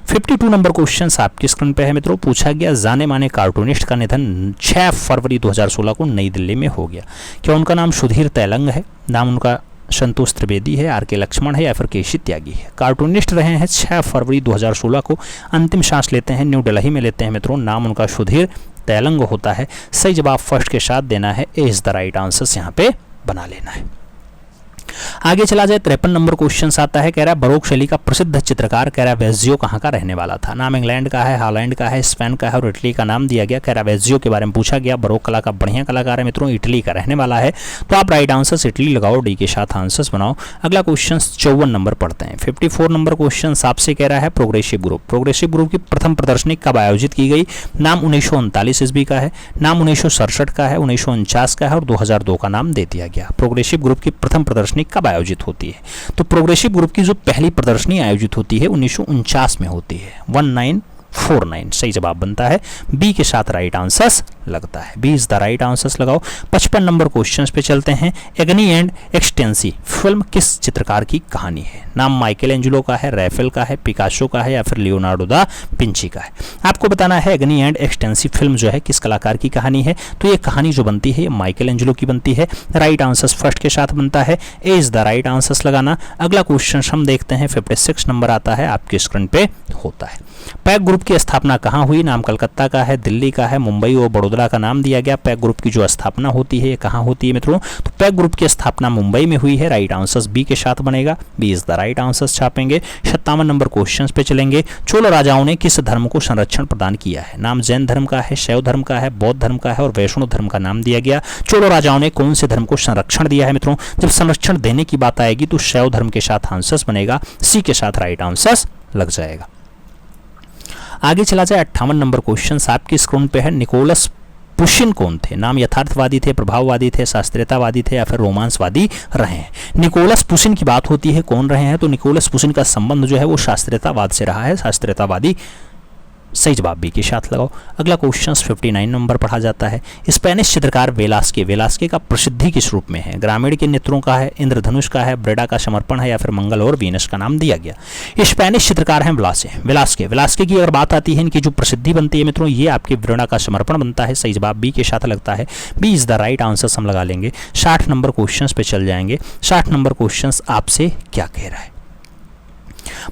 52 नंबर क्वेश्चन आपकी स्क्रीन पे है मित्रों। पूछा गया जाने माने कार्टूनिस्ट का निधन 6 फरवरी 2016 को नई दिल्ली में हो गया। क्या उनका नाम सुधीर तैलंग है, नाम उनका संतोष त्रिवेदी है, आर के लक्ष्मण है या फिर केशी त्यागी है? कार्टूनिस्ट रहे हैं 6 फरवरी 2016 को, अंतिम सांस लेते हैं न्यू दिल्ली में लेते हैं मित्रों। नाम उनका सुधीर तैलंग होता है। सही जवाब फर्स्ट के साथ देना है, ए इज द राइट आंसर यहाँ पे बना लेना है। आगे चला जाए 53 नंबर क्वेश्चन आता है। कह रहा है बरोक शैली का प्रसिद्ध चित्रकार कैरावेजियो कहाँ का रहने वाला था? नाम इंग्लैंड का है, हॉलैंड का है, स्पेन का है और इटली का नाम दिया गया। कैरावेजियो के बारे में पूछा गया, बरोक कला का बढ़िया कलाकार है मित्रों, इटली का रहने वाला है। तो आप राइट आंसर्स इटली लगाओ, डी के साथ आंसर्स बनाओ। अगला क्वेश्चन 54 नंबर पढ़ते हैं। 54 नंबर क्वेश्चन आपसे कह रहा है प्रोग्रेसिव ग्रुप। प्रोग्रेसिव ग्रुप की प्रथम प्रदर्शनी कब आयोजित की गई? नाम 1939 ईस्वी का है, नाम 1967 का है, 1949 का है और 2002 का नाम दे दिया गया। प्रोग्रेसिव ग्रुप की प्रथम प्रदर्शनी कब आयोजित होती है? तो प्रोग्रेसिव ग्रुप की जो पहली प्रदर्शनी आयोजित होती है 1949 में होती है, 49। सही जवाब बनता है बी के साथ राइट आंसर लगता है। B is the right answer लगाओ। 55 नंबर क्वेश्चन पे चलते हैं। एग्नी एंड एक्सटेंसी फिल्म किस चित्रकार की कहानी है? नाम माइकल एंजेलो का है, रैफेल का है, पिकासो का है या फिर लियोनार्डो दा विंची का है। आपको बताना है एग्नी एंड एक्सटेंसी फिल्म जो है किस कलाकार की कहानी है। तो ये कहानी जो बनती है माइकल एंजेलो की बनती है। राइट आंसर फर्स्ट के साथ बनता है, ए इज द राइट आंसर लगाना। अगला क्वेश्चन हम देखते हैं 56 नंबर आता है, आपके स्क्रीन पे होता है। पैक ग्रुप की स्थापना कहाँ हुई? नाम कलकत्ता का है, दिल्ली का है, मुंबई और बड़ौदा का नाम दिया गया। पैक ग्रुप की जो स्थापना होती है ये कहाँ होती है मित्रों? तो पैक ग्रुप की स्थापना मुंबई में हुई है। राइट आंसर बी के साथ बनेगा, B is the right answer छापेंगे। 57 नंबर क्वेश्चन पे चलेंगे। चोल राजाओं ने किस धर्म को संरक्षण प्रदान किया है? नाम जैन धर्म का है, शैव धर्म का है, बौद्ध धर्म का है और वैष्णव धर्म का नाम दिया गया। चोल राजाओं ने कौन से धर्म को संरक्षण दिया है मित्रों? जब संरक्षण देने की बात आएगी तो शैव धर्म के साथ आंसर बनेगा, सी के साथ राइट आंसर लग जाएगा। आगे चला जाए 58 नंबर क्वेश्चन आपकी स्क्रीन पे है। निकोलस पुशिन कौन थे? नाम यथार्थवादी थे, प्रभाववादी थे, शास्त्रीयतावादी थे या फिर रोमांसवादी रहे हैं? निकोलस पुशिन की बात होती है, कौन रहे हैं? तो निकोलस पुशिन का संबंध जो है वो शास्त्रीयतावाद से रहा है, शास्त्रीयतावादी। सही जवाब बी के साथ लगाओ। अगला क्वेश्चन 59 नंबर पढ़ा जाता है। स्पेनिश चित्रकार वेलास्के का प्रसिद्धि किस रूप में है? ग्रामीण के नेत्रों का है, इंद्रधनुष का है, ब्रेडा का समर्पण है या फिर मंगल और वीनस का नाम दिया गया। स्पेनिश चित्रकार हैं वेलास्के की अगर बात आती है, इनकी जो प्रसिद्धि बनती है मित्रों ये आपके ब्रेडा का समर्पण बनता है। सही जवाब बी के साथ लगता है, B is the right answer हम लगा लेंगे। 60 नंबर क्वेश्चन पे चल जाएंगे। 60 नंबर क्वेश्चन आपसे क्या कह रहा है?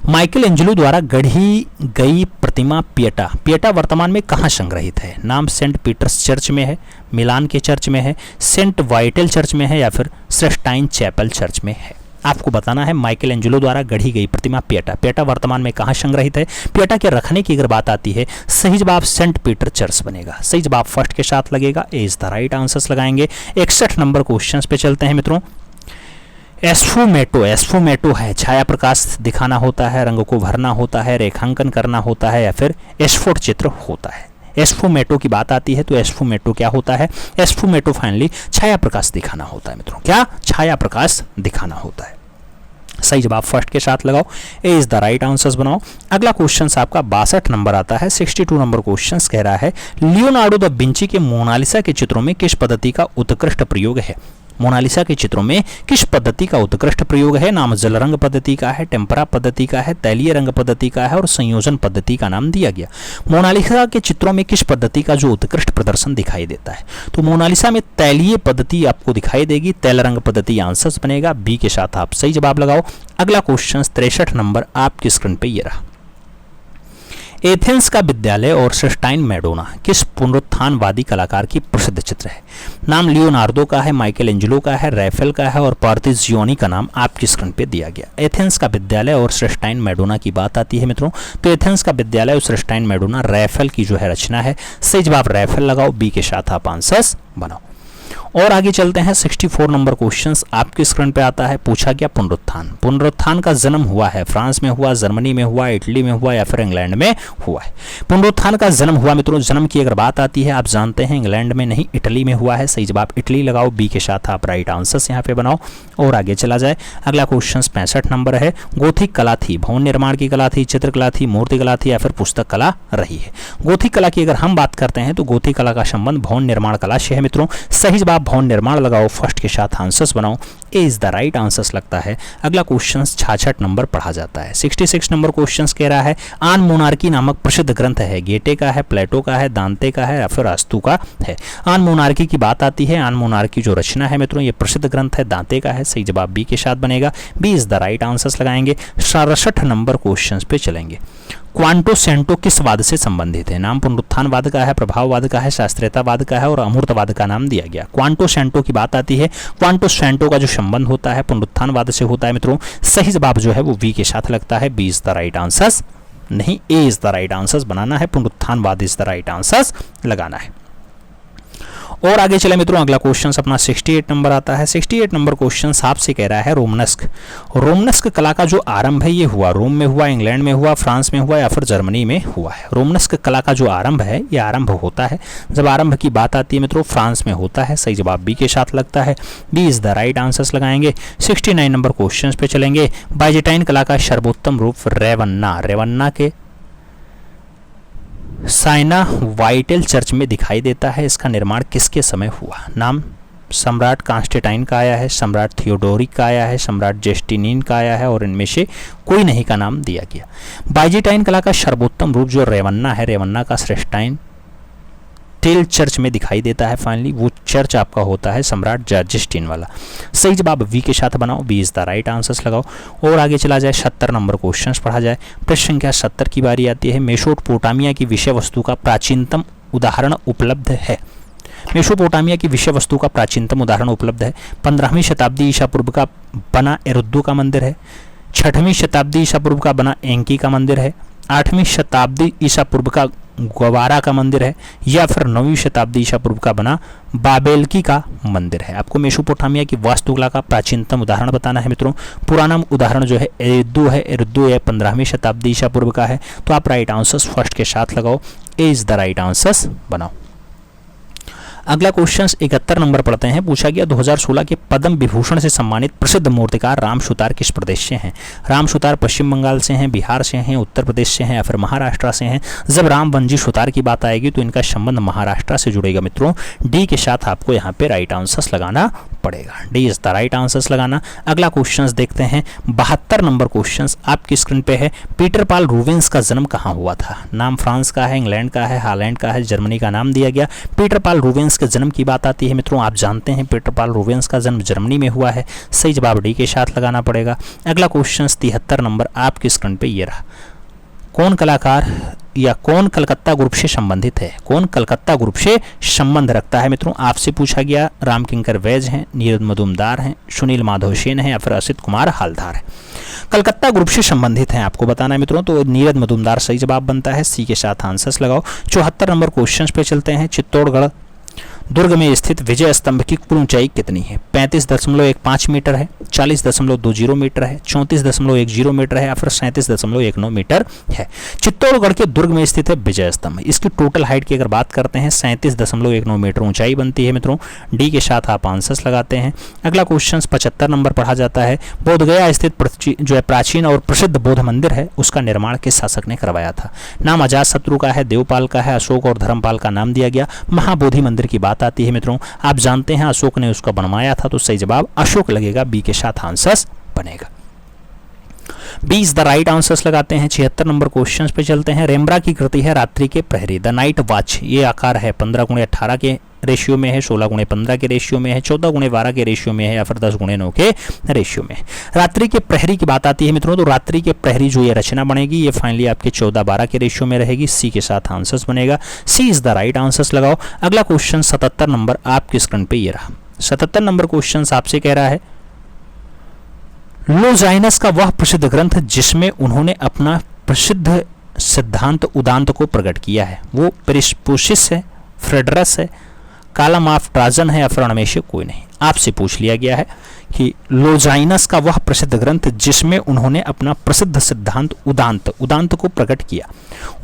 माइकल एंजेलो द्वारा गढ़ी गई प्रतिमा पिएटा वर्तमान में कहाँ संग्रहित है? नाम सेंट पीटर्स चर्च में है, मिलान के चर्च में है, सेंट वाइटल चर्च में है या फिर सिस्टाइन चैपल चर्च में है। आपको बताना है माइकल एंजेलो द्वारा गढ़ी गई प्रतिमा पिएटा वर्तमान में कहाँ संग्रहित है? पिएटा के रखने की अगर बात आती है, सही जवाब सेंट पीटर चर्च बनेगा। सही जवाब फर्स्ट के साथ लगेगा, ए इज द राइट आंसर लगाएंगे। 61 नंबर क्वेश्चन पे चलते हैं मित्रों। एस्फुमेटो है, छाया प्रकाश दिखाना होता है, रंग को भरना होता है, रेखांकन करना होता है या फिर एस्फोट चित्र होता है। एस्फुमेटो की बात आती है तो एस्फुमेटो क्या होता है? एस्फुमेटो फाइनली छाया प्रकाश दिखाना होता है मित्रों। क्या? छाया प्रकाश दिखाना होता है। सही जवाब फर्स्ट के साथ लगाओ, ए इज द राइट आंसर्स बनाओ। अगला क्वेश्चन आपका 62 नंबर आता है। 62 नंबर क्वेश्चन कह रहा है लियोनार्डो दा विंची के मोनालिसा के चित्रों में किस पद्धति का उत्कृष्ट प्रयोग है? मोनालिसा के चित्रों में किस पद्धति का उत्कृष्ट प्रयोग है? नाम जल रंग पद्धति का है, टेम्परा पद्धति का है, तैलीय रंग पद्धति का है और संयोजन पद्धति का नाम दिया गया। मोनालिसा के चित्रों में किस पद्धति का जो उत्कृष्ट प्रदर्शन दिखाई देता है? तो मोनालिसा में तैलीय पद्धति आपको दिखाई देगी, तैल रंग पद्धति आंसर बनेगा, बी के साथ आप सही जवाब लगाओ। अगला क्वेश्चन 63 नंबर आपकी स्क्रीन पे ये रहा। एथेंस का विद्यालय और सिस्टाइन मैडोना किस पुनरुत्थानवादी कलाकार की प्रसिद्ध चित्र है? नाम लियोनार्डो का है, माइकल एंजेलो का है, रैफेल का है और पार्थिजियोनी का नाम आपकी स्क्रीन पे दिया गया। एथेंस का विद्यालय और सिस्टाइन मैडोना की बात आती है मित्रों, तो एथेंस का विद्यालय और सिस्टाइन मैडोना रैफेल की जो है रचना है। सही जवाब रैफेल लगाओ, बी के साथ आप आंसर्स बनाओ। और आगे चलते हैं 64 नंबर क्वेश्चंस आपके स्क्रीन पे आता है। पूछा गया पुनरुत्थान का जन्म हुआ है, फ्रांस में हुआ, जर्मनी में हुआ, इटली में हुआ या फिर इंग्लैंड में हुआ है? पुनरुत्थान का जन्म हुआ मित्रों, जन्म की अगर बात आती है आप जानते हैं इंग्लैंड में नहीं इटली में हुआ है। सही जवाब इटली लगाओ, बी के साथ आप राइट आंसर्स यहाँ पे बनाओ। और आगे चला जाए, अगला क्वेश्चन 65 नंबर है। गोथिक कला थी, भवन निर्माण की कला थी, चित्रकला थी, मूर्ति कला थी या फिर पुस्तक कला रही है? गोथिक कला की अगर हम बात करते हैं तो गोथिक कला का संबंध भवन निर्माण कला से है मित्रों। सही जवाब भवन निर्माण लगाओ, फर्स्ट के साथ आंसर्स बनाओ, ए इज द राइट आंसर्स लगता है। अगला क्वेश्चन 66 नंबर पढ़ा जाता है। 66 नंबर क्वेश्चन कह रहा है आन मोनार्की नामक प्रसिद्ध ग्रंथ है, गेटे का है, प्लेटो का है, दांते का है या फिर अस्तु का है? आन मोनार्की की बात आती है, आन मोनार्की जो रचना है मित्रों ये प्रसिद्ध ग्रंथ है, दांते का है। सही जवाब बी के साथ बनेगा, B is the right answers लगाएंगे। 67 नंबर क्वेश्चन पे चलेंगे। क्वांटो सेंटो किस वाद से संबंधित है? नाम पुनरुत्थानवाद का है, प्रभाववाद का है, शास्त्रीयतावाद का है और अमूर्तवाद का नाम दिया गया। क्वांटो सेंटो की बात आती है, क्वांटो सेंटो का जो संबंध होता है पुनरुत्थानवाद से होता है मित्रों। सही जवाब जो है वो बी के साथ लगता है, B is the right answers नहीं, A is the right answers बनाना है, पुनरुत्थानवाद इज द राइट आंसर्स लगाना है। और आगे चले मित्रों, अगला क्वेश्चन अपना 68 नंबर आता है। 68 नंबर क्वेश्चन आपसे कह रहा है रोमनस्क कला का जो आरंभ है ये हुआ रोम में हुआ, इंग्लैंड में हुआ, फ्रांस में हुआ या फिर जर्मनी में हुआ है? रोमनस्क कला का जो आरंभ है ये आरंभ होता है, जब आरंभ की बात आती है मित्रों फ्रांस में होता है। सही जवाब बी के साथ लगता है, B is the right answers लगाएंगे। 69 नंबर क्वेश्चन पे चलेंगे। बाइजेंटाइन कला का सर्वोत्तम रूप रेवन्ना के साइना वाइटेल चर्च में दिखाई देता है। इसका निर्माण किसके समय हुआ? नाम सम्राट कॉन्स्टेंटाइन का आया है, सम्राट थियोडोरिक का आया है, सम्राट जस्टिनिन का आया है और इनमें से कोई नहीं का नाम दिया गया। बाइजेंटाइन कला का सर्वोत्तम रूप जो रेवन्ना है, रेवन्ना का श्रेष्ठाइन टेल चर्च में दिखाई देता है। फाइनली वो चर्च आपका होता है सम्राट जस्टिन वाला। सही जवाब वी के साथ बनाओ, B is the right answers लगाओ। और आगे चला जाए, 70 नंबर क्वेश्चन पढ़ा जाए। प्रश्न संख्या 70 की बारी आती है। मेसोपोटामिया की विषय वस्तु का प्राचीनतम उदाहरण उपलब्ध है। मेसोपोटामिया की विषय वस्तु का प्राचीनतम उदाहरण उपलब्ध है। 15वीं शताब्दी ईसा पूर्व का बना एरुद्दू का मंदिर है। 6वीं शताब्दी ईसा पूर्व का बना एंकी का मंदिर है। 8वीं शताब्दी ईसा पूर्व का ग्वारा का मंदिर है, या फिर 9वीं शताब्दी ईसा पूर्व का बना बाबेलकी का मंदिर है। आपको मेसोपोटामिया की वास्तुकला का प्राचीनतम उदाहरण बताना है मित्रों। पुराना उदाहरण जो है एरुद्दू है। एरुद्दू यह 15वीं शताब्दी ईसा पूर्व का है। तो आप राइट आंसर्स फर्स्ट के साथ लगाओ, ए इज द राइट आंसर्स बनाओ। अगला क्वेश्चन 71 नंबर पढ़ते हैं। पूछा गया 2016 के पद्म विभूषण से सम्मानित प्रसिद्ध मूर्तिकार राम सुतार किस प्रदेश से हैं? राम सुतार पश्चिम बंगाल से हैं, बिहार से हैं, उत्तर प्रदेश से हैं या फिर महाराष्ट्र से हैं? जब राम वंजी सुतार की बात आएगी तो इनका संबंध महाराष्ट्र से जुड़ेगा मित्रों। डी के साथ आपको यहाँ पे राइट आंसर्स लगाना पड़ेगा, D is the right answers लगाना। अगला क्वेश्चन देखते हैं 72 नंबर क्वेश्चन आपकी स्क्रीन पे है। पीटर पाल रूबेंस का जन्म कहाँ हुआ था? नाम फ्रांस का है, इंग्लैंड का है, हॉलैंड का है, जर्मनी का नाम दिया गया। पीटर पाल रूबेंस के जन्म की बात आती है मित्रों, आप जानते हैं पीटर पाल रूबेंस का जन्म जर्मनी में हुआ है। सही जवाब डी के साथ लगाना पड़ेगा। अगला क्वेश्चन 73 नंबर आपकी स्क्रीन पे ये रहा। कौन कलाकार या कौन कलकत्ता ग्रुप से संबंधित है? कौन कलकत्ता ग्रुप से संबंध रखता है मित्रों? आपसे पूछा गया। राम किंकर वैज हैं, नीरद मजुमदार हैं, सुनील माधव सेन हैं या फिर असित कुमार हालदार है। कलकत्ता ग्रुप से संबंधित हैं आपको बताना है मित्रों, तो नीरद मजुमदार सही जवाब बनता है। सी के साथ आंसर्स लगाओ। 74 नंबर क्वेश्चन पे चलते हैं। चित्तौड़गढ़ दुर्ग में स्थित विजय स्तंभ की कुल ऊंचाई कितनी है? 35.15 मीटर है, 40.20 मीटर है, 34.10 मीटर है या फिर 37.19 मीटर है। चित्तौड़गढ़ के दुर्ग में स्थित है विजय स्तंभ। इसकी टोटल हाइट की अगर बात करते हैं 37.19 मीटर ऊंचाई बनती है मित्रों। डी के साथ आप आंसर्स लगाते हैं। अगला क्वेश्चन 75 नंबर पढ़ा जाता है। बोधगया स्थित जो है प्राचीन और प्रसिद्ध बौद्ध मंदिर है, उसका निर्माण किस शासक ने करवाया था? नाम अजातशत्रु का है, देवपाल का है, अशोक और धर्मपाल का नाम दिया गया। महाबोधि मंदिर की बात आती है मित्रों, आप जानते हैं अशोक ने उसका बनवाया था, तो सही जवाब अशोक लगेगा, बी के साथ आंसर्स बनेगा। 20 द राइट आंसर्स लगाते हैं। 76 नंबर क्वेश्चन पे चलते हैं। रेम्ब्रा की कृति है रात्रि के प्रहरी, द नाइट वॉच। ये आकार है 15x18 के रेशियो में है, 16x15 के रेशियो में है, 14x12 के रेशियो में है या फिर 10x9 के रेशियो में। रात्रि के प्रहरी की बात आती है मित्रों, तो रात्रि के प्रहरी जो ये रचना बनेगी ये फाइनली आपके 14-12 के रेशियो में रहेगी। सी के साथ आंसर्स बनेगा, सी इज द राइट आंसर्स लगाओ। अगला क्वेश्चन 77 नंबर आपकी स्क्रीन पे ये रहा। 77 नंबर क्वेश्चन आपसे कह रहा है लोजाइनस का वह प्रसिद्ध ग्रंथ जिसमें उन्होंने अपना प्रसिद्ध सिद्धांत उदांत को प्रकट किया है, वो पेरिस्पुसिस है, फ्रेडरस है, कालम ऑफ ट्राजन है या फिर उनमें से कोई नहीं? आपसे पूछ लिया गया है कि लोजाइनस का वह प्रसिद्ध ग्रंथ जिसमें उन्होंने अपना प्रसिद्ध सिद्धांत उदांत को प्रकट किया।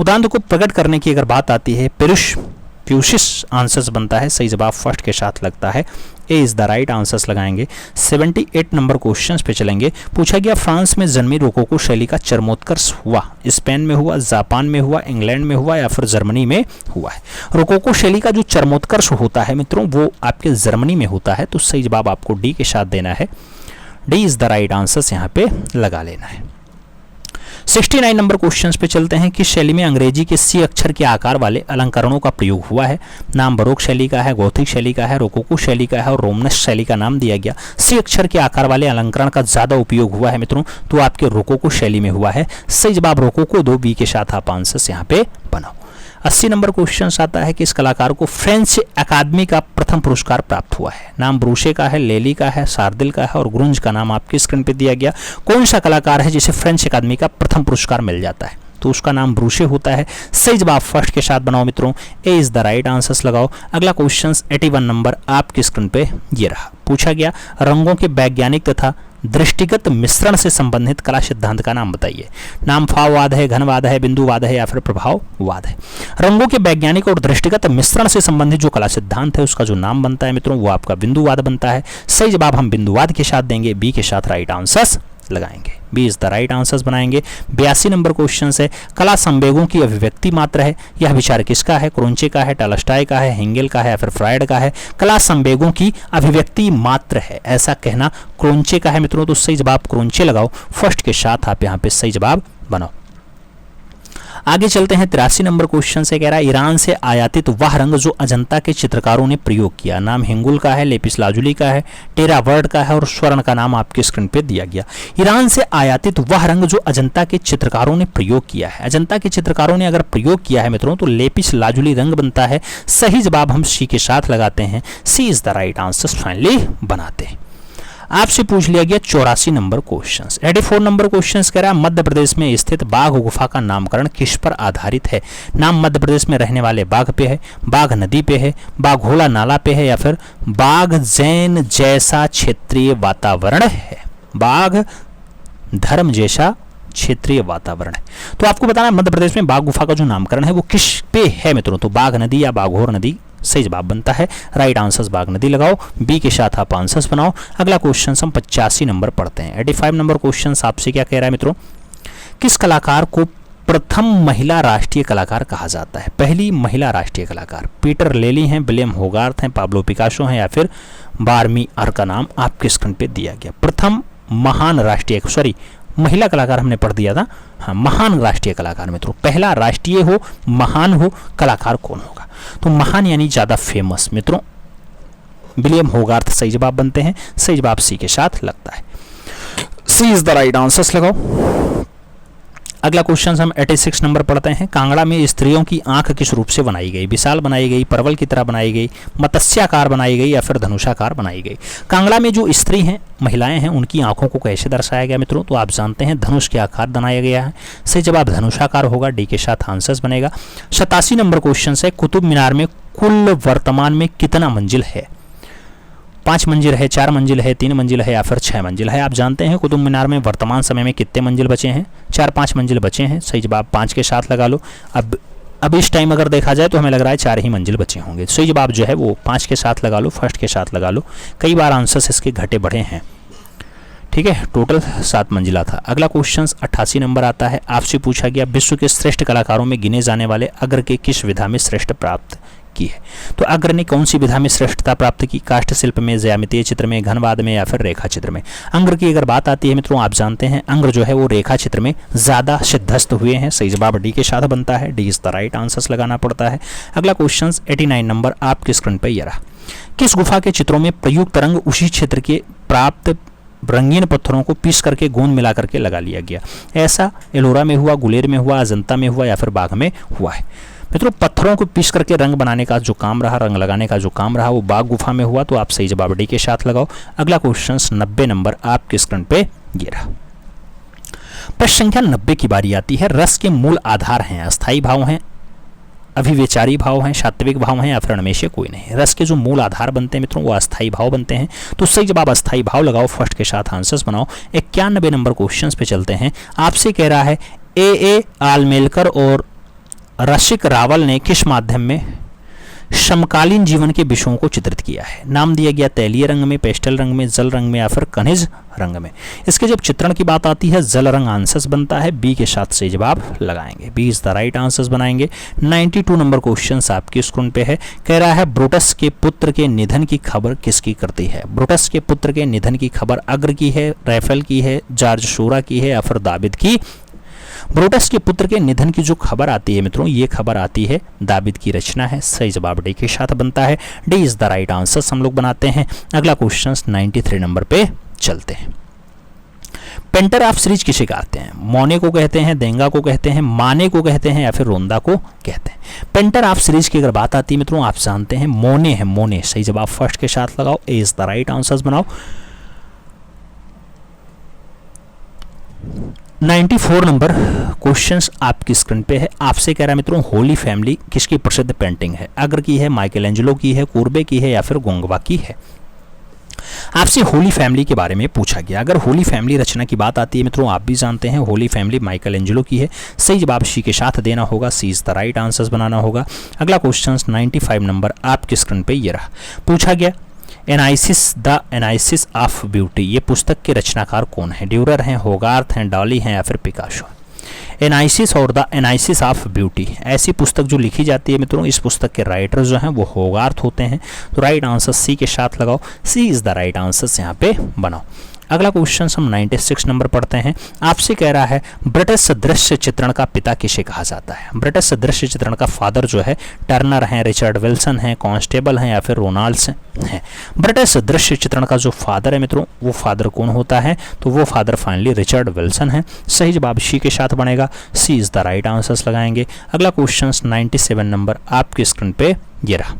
उदांत को प्रकट करने की अगर बात आती है पेरिस्पुसिस आंसर्स बनता है। सही जवाब फर्स्ट के साथ लगता है, ए इज द राइट आंसर्स लगाएंगे। 78 नंबर क्वेश्चन पे चलेंगे। पूछा गया फ्रांस में जन्मी रोकोको शैली का चरमोत्कर्ष हुआ, स्पेन में हुआ, जापान में हुआ, इंग्लैंड में हुआ या फिर जर्मनी में हुआ है? रोकोको शैली का जो चरमोत्कर्ष होता है मित्रों वो आपके जर्मनी में होता है, तो सही जवाब आपको डी के साथ देना है। D is the right answers यहाँ पे लगा लेना है। 69 नंबर क्वेश्चंस पे चलते हैं। किस शैली में अंग्रेजी के सी अक्षर के आकार वाले अलंकरणों का प्रयोग हुआ है? नाम बरोक शैली का है, गोथिक शैली का है, रोकोको शैली का है और रोमनस शैली का नाम दिया गया। सी अक्षर के आकार वाले अलंकरण का ज्यादा उपयोग हुआ है मित्रों, तो आपके रोकोको शैली में हुआ है। सही जवाब रोकोको दो, बी के साथ आप आंसर्स यहाँ पे बनाओ। 80 नंबर क्वेश्चन आता है कि इस कलाकार को फ्रेंच अकादमी का प्रथम पुरस्कार प्राप्त हुआ है। नाम ब्रूशे का है, लेली का है, सार्दिल का है और ग्रुंज का नाम आपकी स्क्रीन पे दिया गया। कौन सा कलाकार है जिसे फ्रेंच अकादमी का प्रथम पुरस्कार मिल जाता है? तो उसका नाम ब्रूशे होता है। सही जवाब फर्स्ट के साथ बनाओ मित्रों, ए इज द राइट आंसर्स लगाओ। अगला क्वेश्चन 81 नंबर आपकी स्क्रीन पे ये रहा। पूछा गया रंगों के वैज्ञानिक तथा दृष्टिगत मिश्रण से संबंधित कला सिद्धांत का नाम बताइए। नाम फाववाद है, घनवाद है, बिंदुवाद है या फिर प्रभाववाद है? रंगों के वैज्ञानिक और दृष्टिगत मिश्रण से संबंधित जो कला सिद्धांत है उसका जो नाम बनता है मित्रों वो आपका बिंदुवाद बनता है। सही जवाब हम बिंदुवाद के साथ देंगे, बी के साथ राइट आंसर्स लगाएंगे। B is the right answers बनाएंगे। 82 नंबर क्वेश्चन है, कला संवेगों की अभिव्यक्ति मात्र है। यह विचार किसका है? क्रोंचे का है, टॉलस्टॉय का है, हेंगेल का है या फिर फ्रायड का है? कला संवेगों की अभिव्यक्ति मात्र है, ऐसा कहना क्रोंचे का है मित्रों। तो सही जवाब क्रोंचे लगाओ, फर्स्ट के साथ आप यहाँ पे सही जवाब बनाओ। आगे चलते हैं 83 नंबर क्वेश्चन से, कह रहा है ईरान से आयातित वह रंग जो अजंता के चित्रकारों ने प्रयोग किया। नाम हिंगुल का है, लेपिस लाजुली का है, टेरावर्ड का है और स्वर्ण का नाम आपके स्क्रीन पे दिया गया। ईरान से आयातित वह रंग जो अजंता के चित्रकारों ने प्रयोग किया है। अजंता के चित्रकारों ने अगर प्रयोग किया है मित्रों तो लेपिस लाजुली रंग बनता है। सही जवाब हम सी के साथ लगाते हैं, C is the right answer finally बनाते हैं। आपसे पूछ लिया गया 84 नंबर क्वेश्चन। 84 नंबर क्वेश्चन कह रहा है मध्य प्रदेश में स्थित बाघ गुफा का नामकरण किस पर आधारित है? नाम मध्य प्रदेश में रहने वाले बाघ पे है, बाघ नदी पे है, बाघोला नाला पे है या फिर बाघ जैन जैसा क्षेत्रीय वातावरण है। बाघ धर्म जैसा क्षेत्रीय वातावरण है। तो आपको बताना है मध्य प्रदेश में बाघ गुफा का जो नामकरण है वो किस पे है मित्रों। तो बाघ नदी या बाघोर नदी सही जवाब बनता है। राइट आंसर्स बाघ नदी लगाओ, बी के साथ आप आंसर्स बनाओ। अगला क्वेश्चन हम 85 नंबर पढ़ते हैं। 85 नंबर क्वेश्चन आपसे क्या कह रहा है मित्रों, किस कलाकार को प्रथम महिला राष्ट्रीय कलाकार कहा जाता है? पहली महिला राष्ट्रीय कलाकार पीटर लेली हैं, विलियम होगार्थ हैं, पाब्लो पिकासो हैं या फिर बार्मी आर का नाम आपके स्क्रीन पे दिया गया। प्रथम महान राष्ट्रीय महिला कलाकार हमने पढ़ दिया था, हाँ महान राष्ट्रीय कलाकार मित्रों। पहला राष्ट्रीय हो, महान हो, कलाकार कौन होगा? तो महान यानी ज्यादा फेमस मित्रों विलियम होगार्थ सही जवाब बनते हैं। सही जवाब सी के साथ लगता है, सी इज द राइट आंसर्स लगाओ। अगला क्वेश्चन हम 86 नंबर पढ़ते हैं। कांगड़ा में स्त्रियों की आंख किस रूप से बनाई गई? विशाल बनाई गई, परवल की तरह बनाई गई, मत्स्याकार बनाई गई या फिर धनुषाकार बनाई गई? कांगड़ा में जो स्त्री हैं, महिलाएं हैं, उनकी आंखों को कैसे दर्शाया गया मित्रों? तो आप जानते हैं धनुष के आकार बनाया गया है। सही जवाब धनुषाकार होगा, डी के साथ आंसर्स बनेगा। 87 नंबर क्वेश्चन है, कुतुब मीनार में कुल वर्तमान में कितना मंजिल है? 5 मंजिल है, 4 मंजिल है, 3 मंजिल है या फिर 6 मंजिल है? आप जानते हैं कुतुब मीनार में वर्तमान समय में कितने मंजिल बचे हैं? 4-5 मंजिल बचे हैं। सही जवाब 5 के साथ लगा लो। अब इस टाइम अगर देखा जाए तो हमें लग रहा है 4 ही मंजिल बचे होंगे। सही जवाब जो है वो 5 के साथ लगा लो, फर्स्ट के साथ लगा लो। कई बार आंसर्स इसके घटे बढ़े हैं, ठीक है। टोटल 7 मंजिला था। अगला क्वेश्चन 88 नंबर आता है। आपसे पूछा गया विश्व के श्रेष्ठ कलाकारों में गिने जाने वाले अग्र के किस विधा में श्रेष्ठ प्राप्त की है? तो अग्र ने कौन सी विधा में श्रेष्ठता प्राप्त की? काष्ठ शिल्प में, ज्यामितीय चित्र में, घनवाद में या फिर रेखा चित्र में? अग्र की अगर बात आती है मित्रों, आप जानते हैं अग्र जो है वो रेखा चित्र में ज्यादा सिद्धस्त हुए हैं। सही जवाब डी के साथ बनता है, D is the right answers लगाना पड़ता है। अगला क्वेश्चन 89 नंबर आपके स्क्रीन पर यह रहा। किस गुफा के चित्रों में प्रयुक्त रंग उसी क्षेत्र के प्राप्त रंगीन पत्थरों को पीस करके गोंद मिला करके लगा लिया गया? ऐसा एलोरा में हुआ, गुलेर में हुआ, अजंता में हुआ या फिर बाघ में हुआ है? मित्रों पत्थरों को पीस करके रंग बनाने का जो काम रहा, रंग लगाने का जो काम रहा, वो बाघ गुफा में हुआ। तो आप सही जवाब डी के साथ लगाओ। अगला क्वेश्चन 90 नंबर आपके स्क्रीन पे ये रहा। प्रश्न संख्या 90 की बारी आती है। रस के मूल आधार हैं, अस्थायी भाव हैं, अभिविचारी भाव हैं, सात्विक भाव हैं या फिर उनमें से कोई नहीं? रस के जो मूल आधार बनते हैं मित्रों वो अस्थायी भाव बनते हैं। तो सही जवाब अस्थायी भाव लगाओ, फर्स्ट के साथ आंसर्स बनाओ। 91 नंबर क्वेश्चन पे चलते हैं। आपसे कह रहा है ए आलमेलकर और रसिक रावल ने किस माध्यम में समकालीन जीवन के विषयों को चित्रित किया है? नाम दिया गया तैलीय रंग में, पेस्टल रंग में, जल रंग में या फिर खनिज रंग में? इसके जब चित्रण की बात आती है जल रंग आंसर्स बनता है, बी के साथ से जवाब लगाएंगे, B is the right answers बनाएंगे। 92 नंबर क्वेश्चन आपकी स्क्रीन पे है। कह रहा है ब्रुटस के पुत्र के निधन की खबर किसकी करती है? ब्रुटस के पुत्र के निधन की खबर अग्र की है, रैफेल की है, जॉर्ज शोरा की है या फिर दाविद की? ब्रुटस के पुत्र के निधन की जो खबर आती है मित्रों, ये खबर आती है दाविद की रचना है। सही जवाब डी के साथ बनता है, D is the right answer हम लोग बनाते हैं। अगला क्वेश्चन 93 नंबर पे चलते हैं। पेंटर ऑफ सीरीज किसे कहते हैं? मोने को कहते हैं, देंगा को कहते हैं, माने को कहते हैं या फिर रोंदा को कहते हैं? पेंटर ऑफ सीरीज की अगर बात आती है मित्रों, आप जानते हैं मोने है, मोने। सही जवाब फर्स्ट के साथ लगाओ, ए इज द राइट आंसर्स बनाओ। 94 नंबर क्वेश्चंस आपकी स्क्रीन पे है। आपसे कह रहा है मित्रों होली फैमिली किसकी प्रसिद्ध पेंटिंग है? अग्र की है, माइकलएंजेलो की है, कूर्बे की है या फिर गोंगवा की है? आपसे होली फैमिली के बारे में पूछा गया। अगर होली फैमिली रचना की बात आती है मित्रों, आप भी जानते हैं होली फैमिली माइकलएंजेलो की है। सही जवाब सी के साथ देना होगा, सी इज द राइट आंसर्स बनाना होगा। अगला क्वेश्चन 95 नंबर आपकी स्क्रीन पे ये रहा। पूछा गया द एनालिसिस ऑफ ब्यूटी, ये पुस्तक के रचनाकार कौन है? ड्यूरर हैं, होगार्थ हैं, डॉली हैं या फिर पिकासो। एनालिसिस और द एनालिसिस ऑफ ब्यूटी, ऐसी पुस्तक जो लिखी जाती है मित्रों, इस पुस्तक के राइटर जो हैं वो होगार्थ होते हैं। तो राइट आंसर सी के साथ लगाओ, C is the right answer यहाँ पे बनाओ। अगला क्वेश्चन हम 96 नंबर पढ़ते हैं। आपसे कह रहा है ब्रिटिश दृश्य चित्रण का पिता किसे कहा जाता है? ब्रिटिश दृश्य चित्रण का फादर जो है टर्नर हैं, रिचर्ड विल्सन हैं, कांस्टेबल हैं या फिर रोनाल्ड्स हैं। ब्रिटिश दृश्य चित्रण का जो फादर है मित्रों, वो फादर कौन होता है? तो वो फादर फाइनली रिचर्ड विल्सन है। सही जवाब सी के साथ बनेगा, सी इज द राइट आंसर्स लगाएंगे। अगला क्वेश्चन 97 नंबर आपकी स्क्रीन पे ये रहा।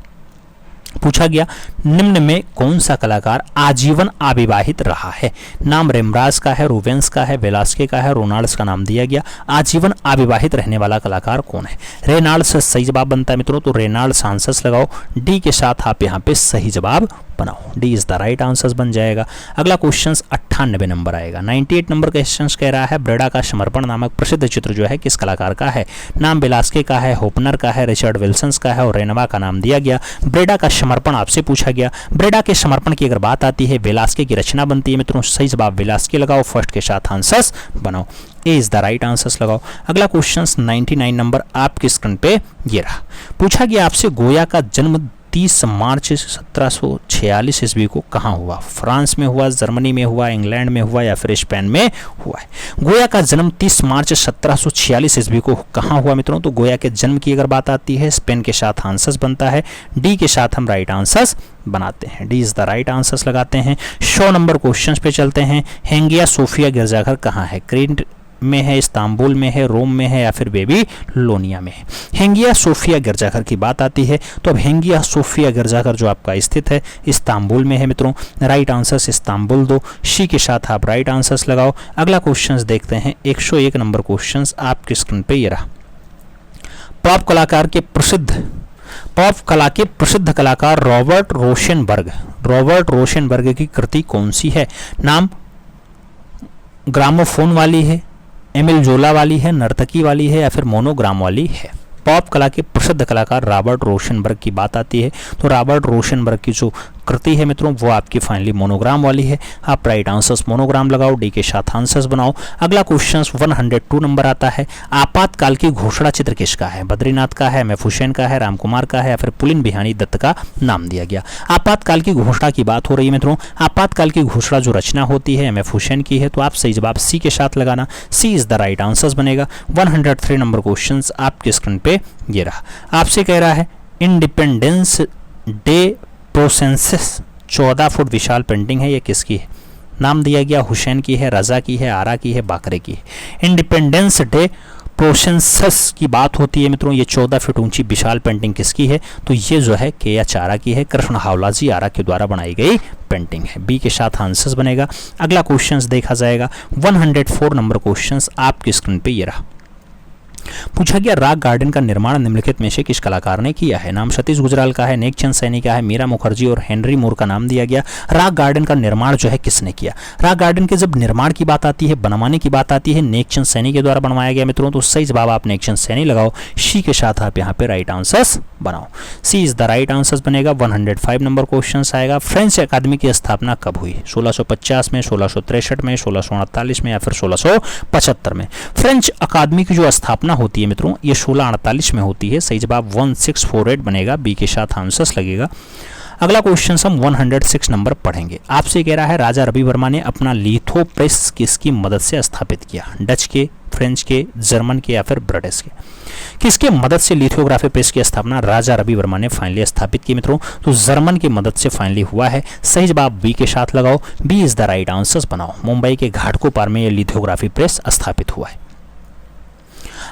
पूछा गया निम्न में कौन सा कलाकार आजीवन अविवाहित रहा है? नाम रेमराज का है, रूबेंस का है, वेलास्के का है, रोनाल्ड्स का नाम दिया गया। आजीवन अविवाहित रहने वाला कलाकार कौन है? रेनाल्ड्स सही जवाब बनता है मित्रों, तो रेनाल्ड्स आंसर्स लगाओ। डी के साथ आप यहाँ पे सही जवाब बनाओ, D is the right answers बन जाएगा। अगला क्वेश्चन 98 नंबर आएगा। 98 नंबर क्वेश्चन कह रहा है ब्रेडा का समर्पण नामक प्रसिद्ध चित्र जो है किस कलाकार का है? नाम वेलास्के का है, होपनर का है, रिचर्ड विल्सन्स का है और रेनवा का नाम दिया गया। ब्रेडा का समर्पण आपसे पूछा गया। ब्रेडा के समर्पण की अगर बात आती है, वेलास्के की रचना बनती है मित्रों, सही जवाब वेलास्के लगाओ, फर्स्ट के साथ आंसर्स बनाओ, ए इज द राइट आंसर्स लगाओ। अगला क्वेश्चन 99 नंबर आपकी स्क्रीन पे ये रहा। पूछा गया आपसे गोया का जन्म 30 मार्च 1746 ईस्वी को कहाँ हुआ? फ्रांस में हुआ, जर्मनी में हुआ, इंग्लैंड में हुआ या फिर स्पेन में हुआ है? गोया का जन्म 30 मार्च 1746 ईस्वी को कहाँ हुआ मित्रों? तो गोया के जन्म की अगर बात आती है, स्पेन के साथ आंसर्स बनता है, डी के साथ हम राइट आंसर्स बनाते हैं, D is the right answers लगाते हैं। 100 नंबर क्वेश्चन पे चलते हैं। हेंगिया सोफिया गिरजाघर कहाँ है? क्रीट में है, इस्तांबुल में है, रोम में है या फिर बेबीलोनिया में है? हेंगिया सोफिया गिरजाघर की बात आती है तो अब हेंगिया सोफिया गिरजाघर जो आपका स्थित है इस्तांबुल में है मित्रों। राइट आंसर्स इस्तांबुल दो, सी के साथ आप राइट आंसर्स लगाओ। अगला क्वेश्चन देखते हैं 101 नंबर क्वेश्चन आपकी स्क्रीन पे ये रहा। पॉप कला के प्रसिद्ध कलाकार रॉबर्ट रोशनबर्ग की कृति कौन सी है? नाम ग्रामोफोन वाली है, एमिल जोला वाली है, नर्तकी वाली है या फिर मोनोग्राम वाली है? पॉप कला के प्रसिद्ध कलाकार रॉबर्ट रोशनबर्ग की बात आती है तो रॉबर्ट रोशनबर्ग की जो कृति है मित्रों वो आपकी फाइनली मोनोग्राम वाली है। आप राइट आंसर्स मोनोग्राम लगाओ, डी के साथ आंसर्स बनाओ। अगला क्वेश्चन 102 नंबर आता है। आपातकाल की घोषणा चित्र किसका है? बद्रीनाथ का है, एम.एफ. हुसैन का है, रामकुमार का है या फिर पुलिन बिहारी दत्त का नाम दिया गया? आपातकाल की घोषणा की बात हो रही है मित्रों। आपातकाल की घोषणा जो रचना होती है एम.एफ. हुसैन की है, तो आप सही जवाब सी के साथ लगाना, सी इज द राइट आंसर्स बनेगा। 103 नंबर क्वेश्चन आपके स्क्रीन पे ये रहा। आपसे कह रहा है इंडिपेंडेंस डे प्रोसेंसस 14 फुट विशाल पेंटिंग है, ये किसकी है? नाम दिया गया हुसैन की है, रजा की है, आरा की है, बाकरे की है। इंडिपेंडेंस डे प्रोसेंसस की बात होती है मित्रों, ये 14 फीट ऊंची विशाल पेंटिंग किसकी है? तो ये जो है के.एच. आरा की है, कृष्ण हावलाजी आरा के द्वारा बनाई गई पेंटिंग है, बी के साथ आंसर्स बनेगा। अगला क्वेश्चन देखा जाएगा 104 नंबर क्वेश्चन आपकी स्क्रीन पे ये रहा। पूछा गया रॉक गार्डन का निर्माण निम्नलिखित में से किस कलाकार ने किया है? नाम सतीश गुजराल का है, नेकचंद सैनी का है, मीरा मुखर्जी और हेनरी मूर का नाम दिया गया। रॉक गार्डन का निर्माण जो है किसने किया? रॉक गार्डन के जब निर्माण की बात आती है, बनवाने की बात आती है, नेकचंद सैनी के द्वारा बनवाया गया मित्रों, तो सही जवाब आप नेकचंद सैनी लगाओ, सी के साथ आप यहाँ पे राइट आंसर्स बनाओ, सी इज द राइट आंसर्स बनेगा। 105 नंबर क्वेश्चन आएगा। फ्रेंच अकादमी की स्थापना कब हुई? 1650 में, 1663 में, 1648 में या फिर 1675 में? फ्रेंच अकादमी की जो स्थापना होती है मित्रों ये 1648 में होती है, सही जवाब 1648 बनेगा, बी के साथ आंसर्स लगेगा। अगला क्वेश्चन हम 106 नंबर पढ़ेंगे। आपसे कह रहा है राजा रवि वर्मा ने अपना लिथो प्रेस किसकी मदद से स्थापित किया? डच के, फ्रेंच के, जर्मन के या फिर ब्रिटिश के? किसके मदद से लिथोग्राफी प्रेस की स्थापना राजा रवि वर्मा ने फाइनली स्थापित की मित्रों? तो जर्मन की मदद से फाइनली हुआ है, सही जवाब बी के साथ लगाओ, B is the right answers बनाओ। मुंबई के घाटकोपर में यह लिथोग्राफी प्रेस स्थापित हुआ है।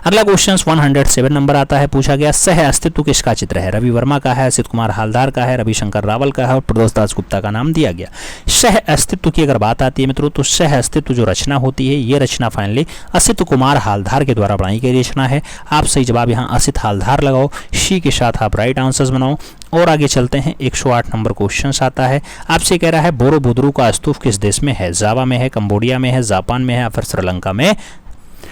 अगला क्वेश्चन 107 नंबर आता है। पूछा गया सह अस्तित्व किसका चित्र है? रवि वर्मा का है, असित कुमार हालदार का है, रविशंकर रावल का है और प्रदोष दासगुप्ता का नाम दिया गया। सह अस्तित्व की अगर बात आती है मित्रों तो सह अस्तित्व जो रचना होती है ये रचना फाइनली असित कुमार हालदार के द्वारा बनाई गई रचना है। आप सही जवाब यहाँ असित हालदार लगाओ, सी के साथ आप राइट आंसर्स बनाओ। और आगे चलते हैं 108 नंबर क्वेश्चन आता है। आपसे कह रहा है बोरोबुदुरु का स्तूप किस देश में है? जावा में है, कंबोडिया में है, जापान में है या फिर श्रीलंका में?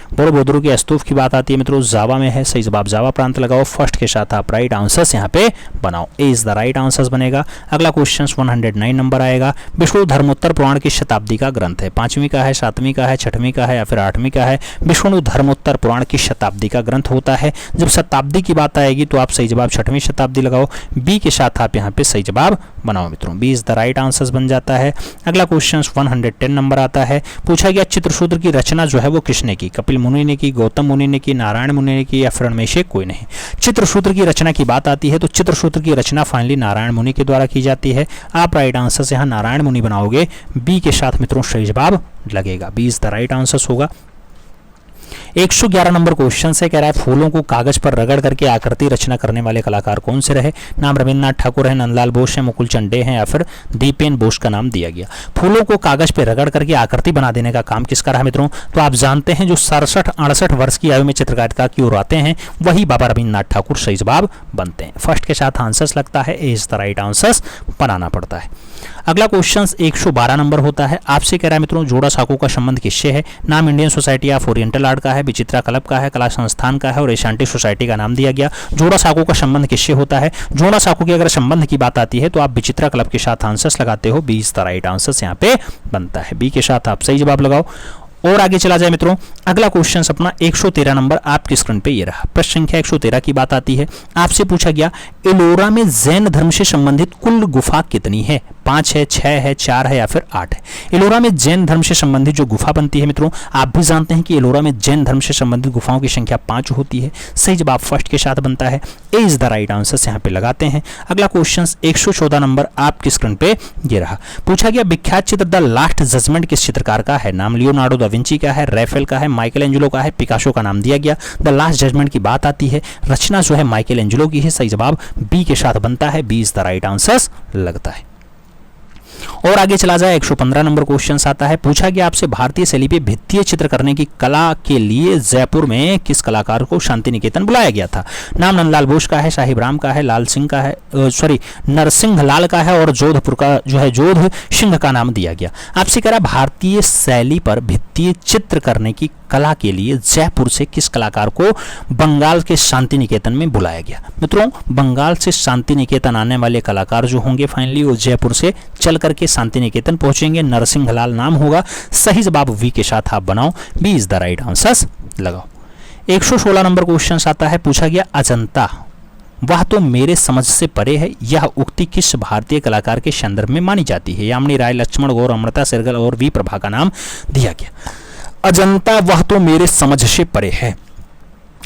बोरो बोदरू के स्तूप की बात आती है मित्रों, जावा में है, सही जवाब जावा प्रांत लगाओ। फर्स्ट के साथ आप राइट आंसर्स यहाँ पे बनाओ, ए इज द राइट आंसर्स बनेगा। अगला क्वेश्चन 109 नंबर आएगा। विष्णु धर्मोत्तर पुराण की शताब्दी का ग्रंथ है, 5वीं का है, 7वीं का है, 6वीं का है या फिर 8वीं का है। विष्णु धर्मोत्तर पुराण की शताब्दी का ग्रंथ होता है। जब शताब्दी की बात आएगी तो आप सही जवाब 6वीं शताब्दी लगाओ, बी के साथ आप यहाँ पे सही जवाब बनाओ मित्रों, B is the right answers बन जाता है। अगला क्वेश्चन 110 नंबर आता है। पूछा गया चित्रसूत्र की रचना जो है वो किसने की, कपिल मुनि ने की, गौतम मुनि ने की, नारायण मुनि ने की या फिर में से कोई नहीं। चित्रसूत्र की रचना की बात आती है तो चित्रसूत्र की रचना फाइनली नारायण मुनि के द्वारा की जाती है। आप राइट आंसर से यहाँ नारायण मुनि बनाओगे, बी के साथ मित्रों सही जवाब लगेगा, B is the right answer होगा। 111 नंबर क्वेश्चन से कह रहा है फूलों को कागज पर रगड़ करके आकृति रचना करने वाले कलाकार कौन से रहे। नाम रविन्द्रनाथ ठाकुर है, नंदलाल बोस है, मुकुल चंडे हैं या फिर दीपेन बोस का नाम दिया गया। फूलों को कागज पर रगड़ करके आकृति बना देने का काम किसका रहा मित्रों, तो आप जानते हैं जो 67-68 वर्ष की आयु में चित्रकारिता की ओर आते हैं वही बाबा रविन्द्रनाथ ठाकुर सही जवाब बनते हैं। फर्स्ट के साथ आंसर्स लगता है, ए इज द राइट आंसर्स बनाना पड़ता है। अगला क्वेश्चन 112 नंबर होता है। आपसे कह रहा है मित्रों जोड़ा साको का संबंध किससे है। नाम Indian society of oriental art का है, विचित्रा क्लब का है, कला संस्थान का है और एशांटी सोसाइटी का नाम दिया गया। जोड़ा साको का संबंध किससे होता है। जोड़ा साको की अगर संबंध की बात आती है तो आप विचित्रा क्लब के साथ आंसर्स लगाते हो, B is the right answers यहाँ पे बनता है, बी के साथ आप सही जवाब लगाओ। और आगे चला जाए मित्रों, अगला क्वेश्चन अपना 113 नंबर आपकी स्क्रीन पे ये रहा। प्रश्न संख्या 113 की बात आती है। आपसे पूछा गया एलोरा में जैन धर्म से संबंधित कुल गुफा कितनी है, 5 है, 6 है, 4 है या फिर 8 है। एलोरा में जैन धर्म से संबंधित जो गुफा बनती है मित्रों, आप भी जानते हैं कि एलोरा में जैन धर्म से संबंधित गुफाओं की संख्या 5 होती है। सही जवाब फर्स्ट के साथ बनता है, ए इज द राइट आंसर यहाँ पे लगाते हैं। अगला क्वेश्चन 114 नंबर आपकी स्क्रीन पे ये रहा। पूछा गया विख्यात चित्र द लास्ट जजमेंट किस चित्रकार का है। नाम लियोनार्डो दा विंची का है, रैफेल का है, माइकल एंजेलो का है, पिकासो का नाम दिया गया। द लास्ट जजमेंट की बात आती है, रचना जो है माइकल एंजेलो की है, सही जवाब बी के साथ बनता है, B is the right answer लगता है। और आगे चला जाए 115 नंबर क्वेश्चन आता है। पूछा गया आपसे भारतीय शैली पे भित्तीय चित्र करने की कला के लिए जयपुर में किस कलाकार को शांति निकेतन बुलाया गया था। नाम नंदलाल बोस का है, साहिब राम का है, लाल सिंह का है, नरसिंह लाल का है और जोधपुर का जो है जोध सिंह का नाम दिया गया। आपसे कह रहा भारतीय शैली पर भित्तीय चित्र करने की कला के लिए जयपुर से किस कलाकार को बंगाल के शांति निकेतन में बुलाया गया। मित्रों बंगाल से शांति निकेतन आने वाले कलाकार जो होंगे फाइनली वो जयपुर से चल करके शांति निकेतन पहुंचेंगे, नरसिंह लाल नाम होगा। सही जवाब वी के साथ आप बनाओ, B is the right answer लगाओ। 116 नंबर क्वेश्चन आता है। पूछा गया अजंता वह तो मेरे समझ से परे है, यह उक्ति किस भारतीय कलाकार के संदर्भ में मानी जाती है। यामिनी राय, लक्ष्मण गौर, अमृता शेरगिल और वी प्रभा का नाम दिया गया। अजंता वह तो मेरे समझ से परे है,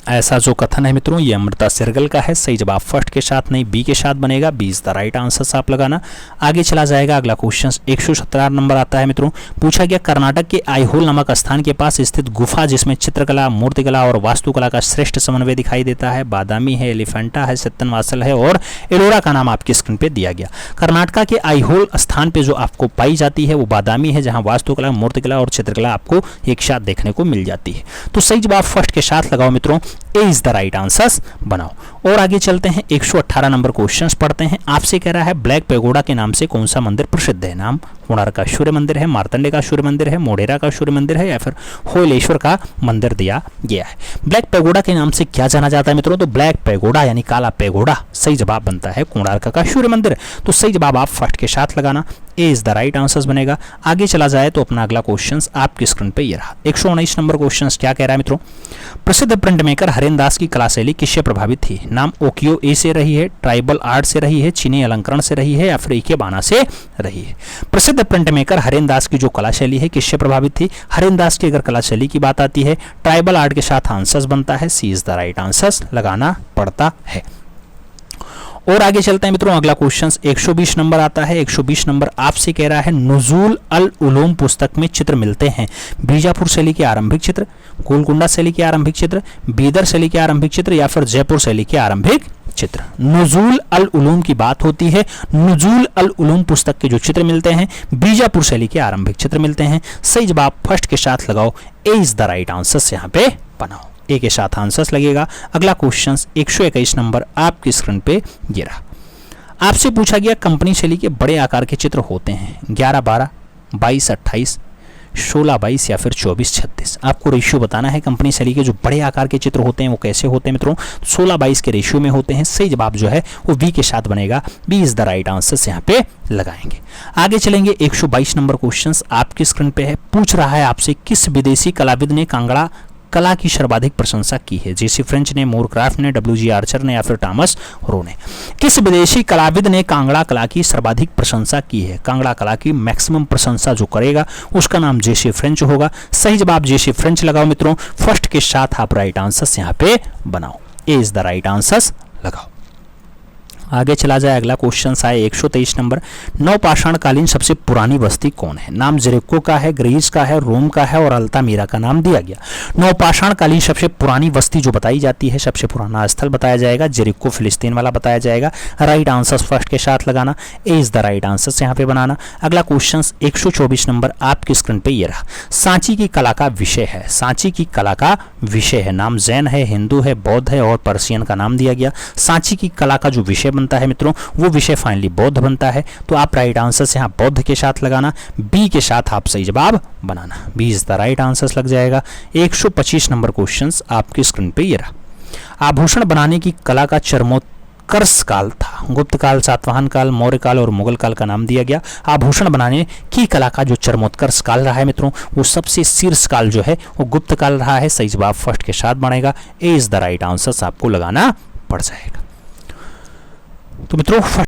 ऐसा जो कथन है मित्रों ये अमृता शेरगिल का है। सही जवाब फर्स्ट के साथ नहीं बी के साथ बनेगा, B is the right answer आप लगाना। आगे चला जाएगा अगला क्वेश्चन 117 नंबर आता है मित्रों। पूछा गया कर्नाटक के आईहोल नामक स्थान के पास स्थित गुफा जिसमें चित्रकला, मूर्तिकला और वास्तुकला का श्रेष्ठ समन्वय दिखाई देता है, बादामी है, एलिफेंटा है, सत्तनवासल है और एलोरा का नाम आपकी स्क्रीन पे दिया गया। कर्नाटक के आईहोल स्थान पे जो आपको पाई जाती है वो बादामी है, जहां वास्तुकला, मूर्तिकला और चित्रकला आपको एक साथ देखने को मिल जाती है। तो सही जवाब फर्स्ट के साथ लगाओ मित्रों, ए इज द राइट आंसर्स बनाओ। और आगे चलते हैं 118 नंबर क्वेश्चंस पढ़ते हैं। आपसे कह रहा है ब्लैक पैगोडा के नाम से कौन सा मंदिर प्रसिद्ध है। नाम कोणार्क का सूर्य मंदिर है, मार्तंडे का सूर्य मंदिर है, मोढेरा का सूर्य मंदिर है या फिर होयलेश्वर का मंदिर दिया गया है। ब्लैक पैगोडा के नाम से क्या जाना जाता है मित्रों, तो ब्लैक पैगोडा यानी काला पैगोडा। सही जवाब बनता है कोणार्क का सूर्य मंदिर। तो सही जवाब आप फर्स्ट के साथ लगाना, ए इज द राइट आंसर बनेगा। आगे चला जाए तो अपना अगला क्वेश्चन आपकी स्क्रीन पे ये रहा। 119 नंबर क्वेश्चन क्या कह रहा है मित्रों। प्रसिद्ध प्रिंट मेकर हरेन दास की कला शैली किससे प्रभावित थी। नाम ओकियो ए से रही है, ट्राइबल आर्ट से रही है, चीनी अलंकरण से रही है या फिर इकेबाना से रही है। प्रसिद्ध प्रिंट मेकर हरेन दास की जो कला शैली है किससे प्रभावित थी। हरेन दास की अगर कला शैली की बात आती है ट्राइबल आर्ट के साथ आंसर्स बनता है, सी इज द राइट आंसर्स लगाना पड़ता है। और आगे चलते हैं मित्रों अगला क्वेश्चन 120 नंबर आता है। 120 नंबर आपसे कह रहा है नुज़ुल अल उलूम पुस्तक में चित्र मिलते हैं बीजापुर शैली के आरंभिक चित्र, गोलकुंडा शैली के आरंभिक चित्र, बीदर शैली के आरंभिक चित्र या फिर जयपुर शैली के आरंभिक चित्र। नुज़ुल अल उलूम की बात होती है। नुज़ुल अल उलूम पुस्तक के जो चित्र मिलते हैं बीजापुर शैली के आरंभिक चित्र मिलते हैं। सही जवाब फर्स्ट के साथ लगाओ, ए इज द राइट आंसर यहाँ पे बनाओ, ए के साथ आंसर्स लगेगा। अगला क्वेश्चन 121 नंबर आपकी स्क्रीन पे ये रहा। आपसे पूछा गया कंपनी शैली के बड़े आकार के चित्र होते हैं 11, 12, 22, 28, 16:22 या फिर 24:36। आपको रेशियो बताना है। कंपनी शैली के जो बड़े आकार के चित्र होते हैं वो कैसे होते हैं मित्रों, 16:22 के रेशियो में होते हैं। सही जवाब जो है वो बी के साथ बनेगा। B is the right answer यहाँ पे लगाएंगे। आगे चलेंगे। 122 नंबर क्वेश्चन आपकी स्क्रीन पे है। पूछ रहा है आपसे, किस विदेशी कलाविद ने कांगड़ा कला की सर्वाधिक प्रशंसा की है? जेसी फ्रेंच ने, मोर क्राफ्ट ने, डब्ल्यू.जी. आर्चर ने या फिर थॉमस रो ने। किस विदेशी कलाविद ने कांगड़ा कला की सर्वाधिक प्रशंसा की है? कांगड़ा कला की मैक्सिमम प्रशंसा जो करेगा उसका नाम जेसी फ्रेंच होगा। सही जवाब जेसी फ्रेंच लगाओ मित्रों। फर्स्ट के साथ आप राइट आंसर यहाँ पे बनाओ। ए इज द राइट आंसर लगाओ। आगे चला जाए। अगला क्वेश्चन आए 123 नंबर। नवपाषाण कालीन सबसे पुरानी बस्ती कौन है? नाम जेरिको का है, ग्रीस का है, रोम का है और अल्तामीरा का नाम दिया गया। नवपाषाण कालीन सबसे पुरानी बस्ती जो बताई जाती है, सबसे पुराना स्थल बताया जाएगा जेरिको, फिलिस्तीन वाला बताया जाएगा। राइट आंसर फर्स्ट के साथ लगाना। ए इज द राइट आंसर यहाँ पे बनाना। अगला क्वेश्चन 124 नंबर आपकी स्क्रीन पे ये रहा। सांची की कला का विषय है। सांची की कला का विषय है। नाम जैन है, हिंदू है, बौद्ध है और पर्शियन का नाम दिया गया। सांची की कला का जो विषय बनता है मित्रों वो विषय फाइनली बौद्ध बनता है। तो आप राइट आंसर से यहाँ बौद्ध के साथ लगाना। बी के साथ आप सही जवाब बनाना। B is the right answer लग जाएगा। 125 नंबर क्वेश्चन आपकी स्क्रीन पे ये रहा। आभूषण बनाने की कला का चरमोत्कर्ष काल था। गुप्त काल, सातवाहन काल, मौर्य काल और मुगल काल का नाम दिया गया। आभूषण बनाने की कला का जो चरमोत्कर्ष काल रहा है मित्रों वो सबसे शीर्ष काल जो है वो गुप्त काल रहा है। सही जवाब फर्स्ट के साथ बनेगा। ए इज द राइट आंसर आपको लगाना पड़ जाएगा। तो मित्रों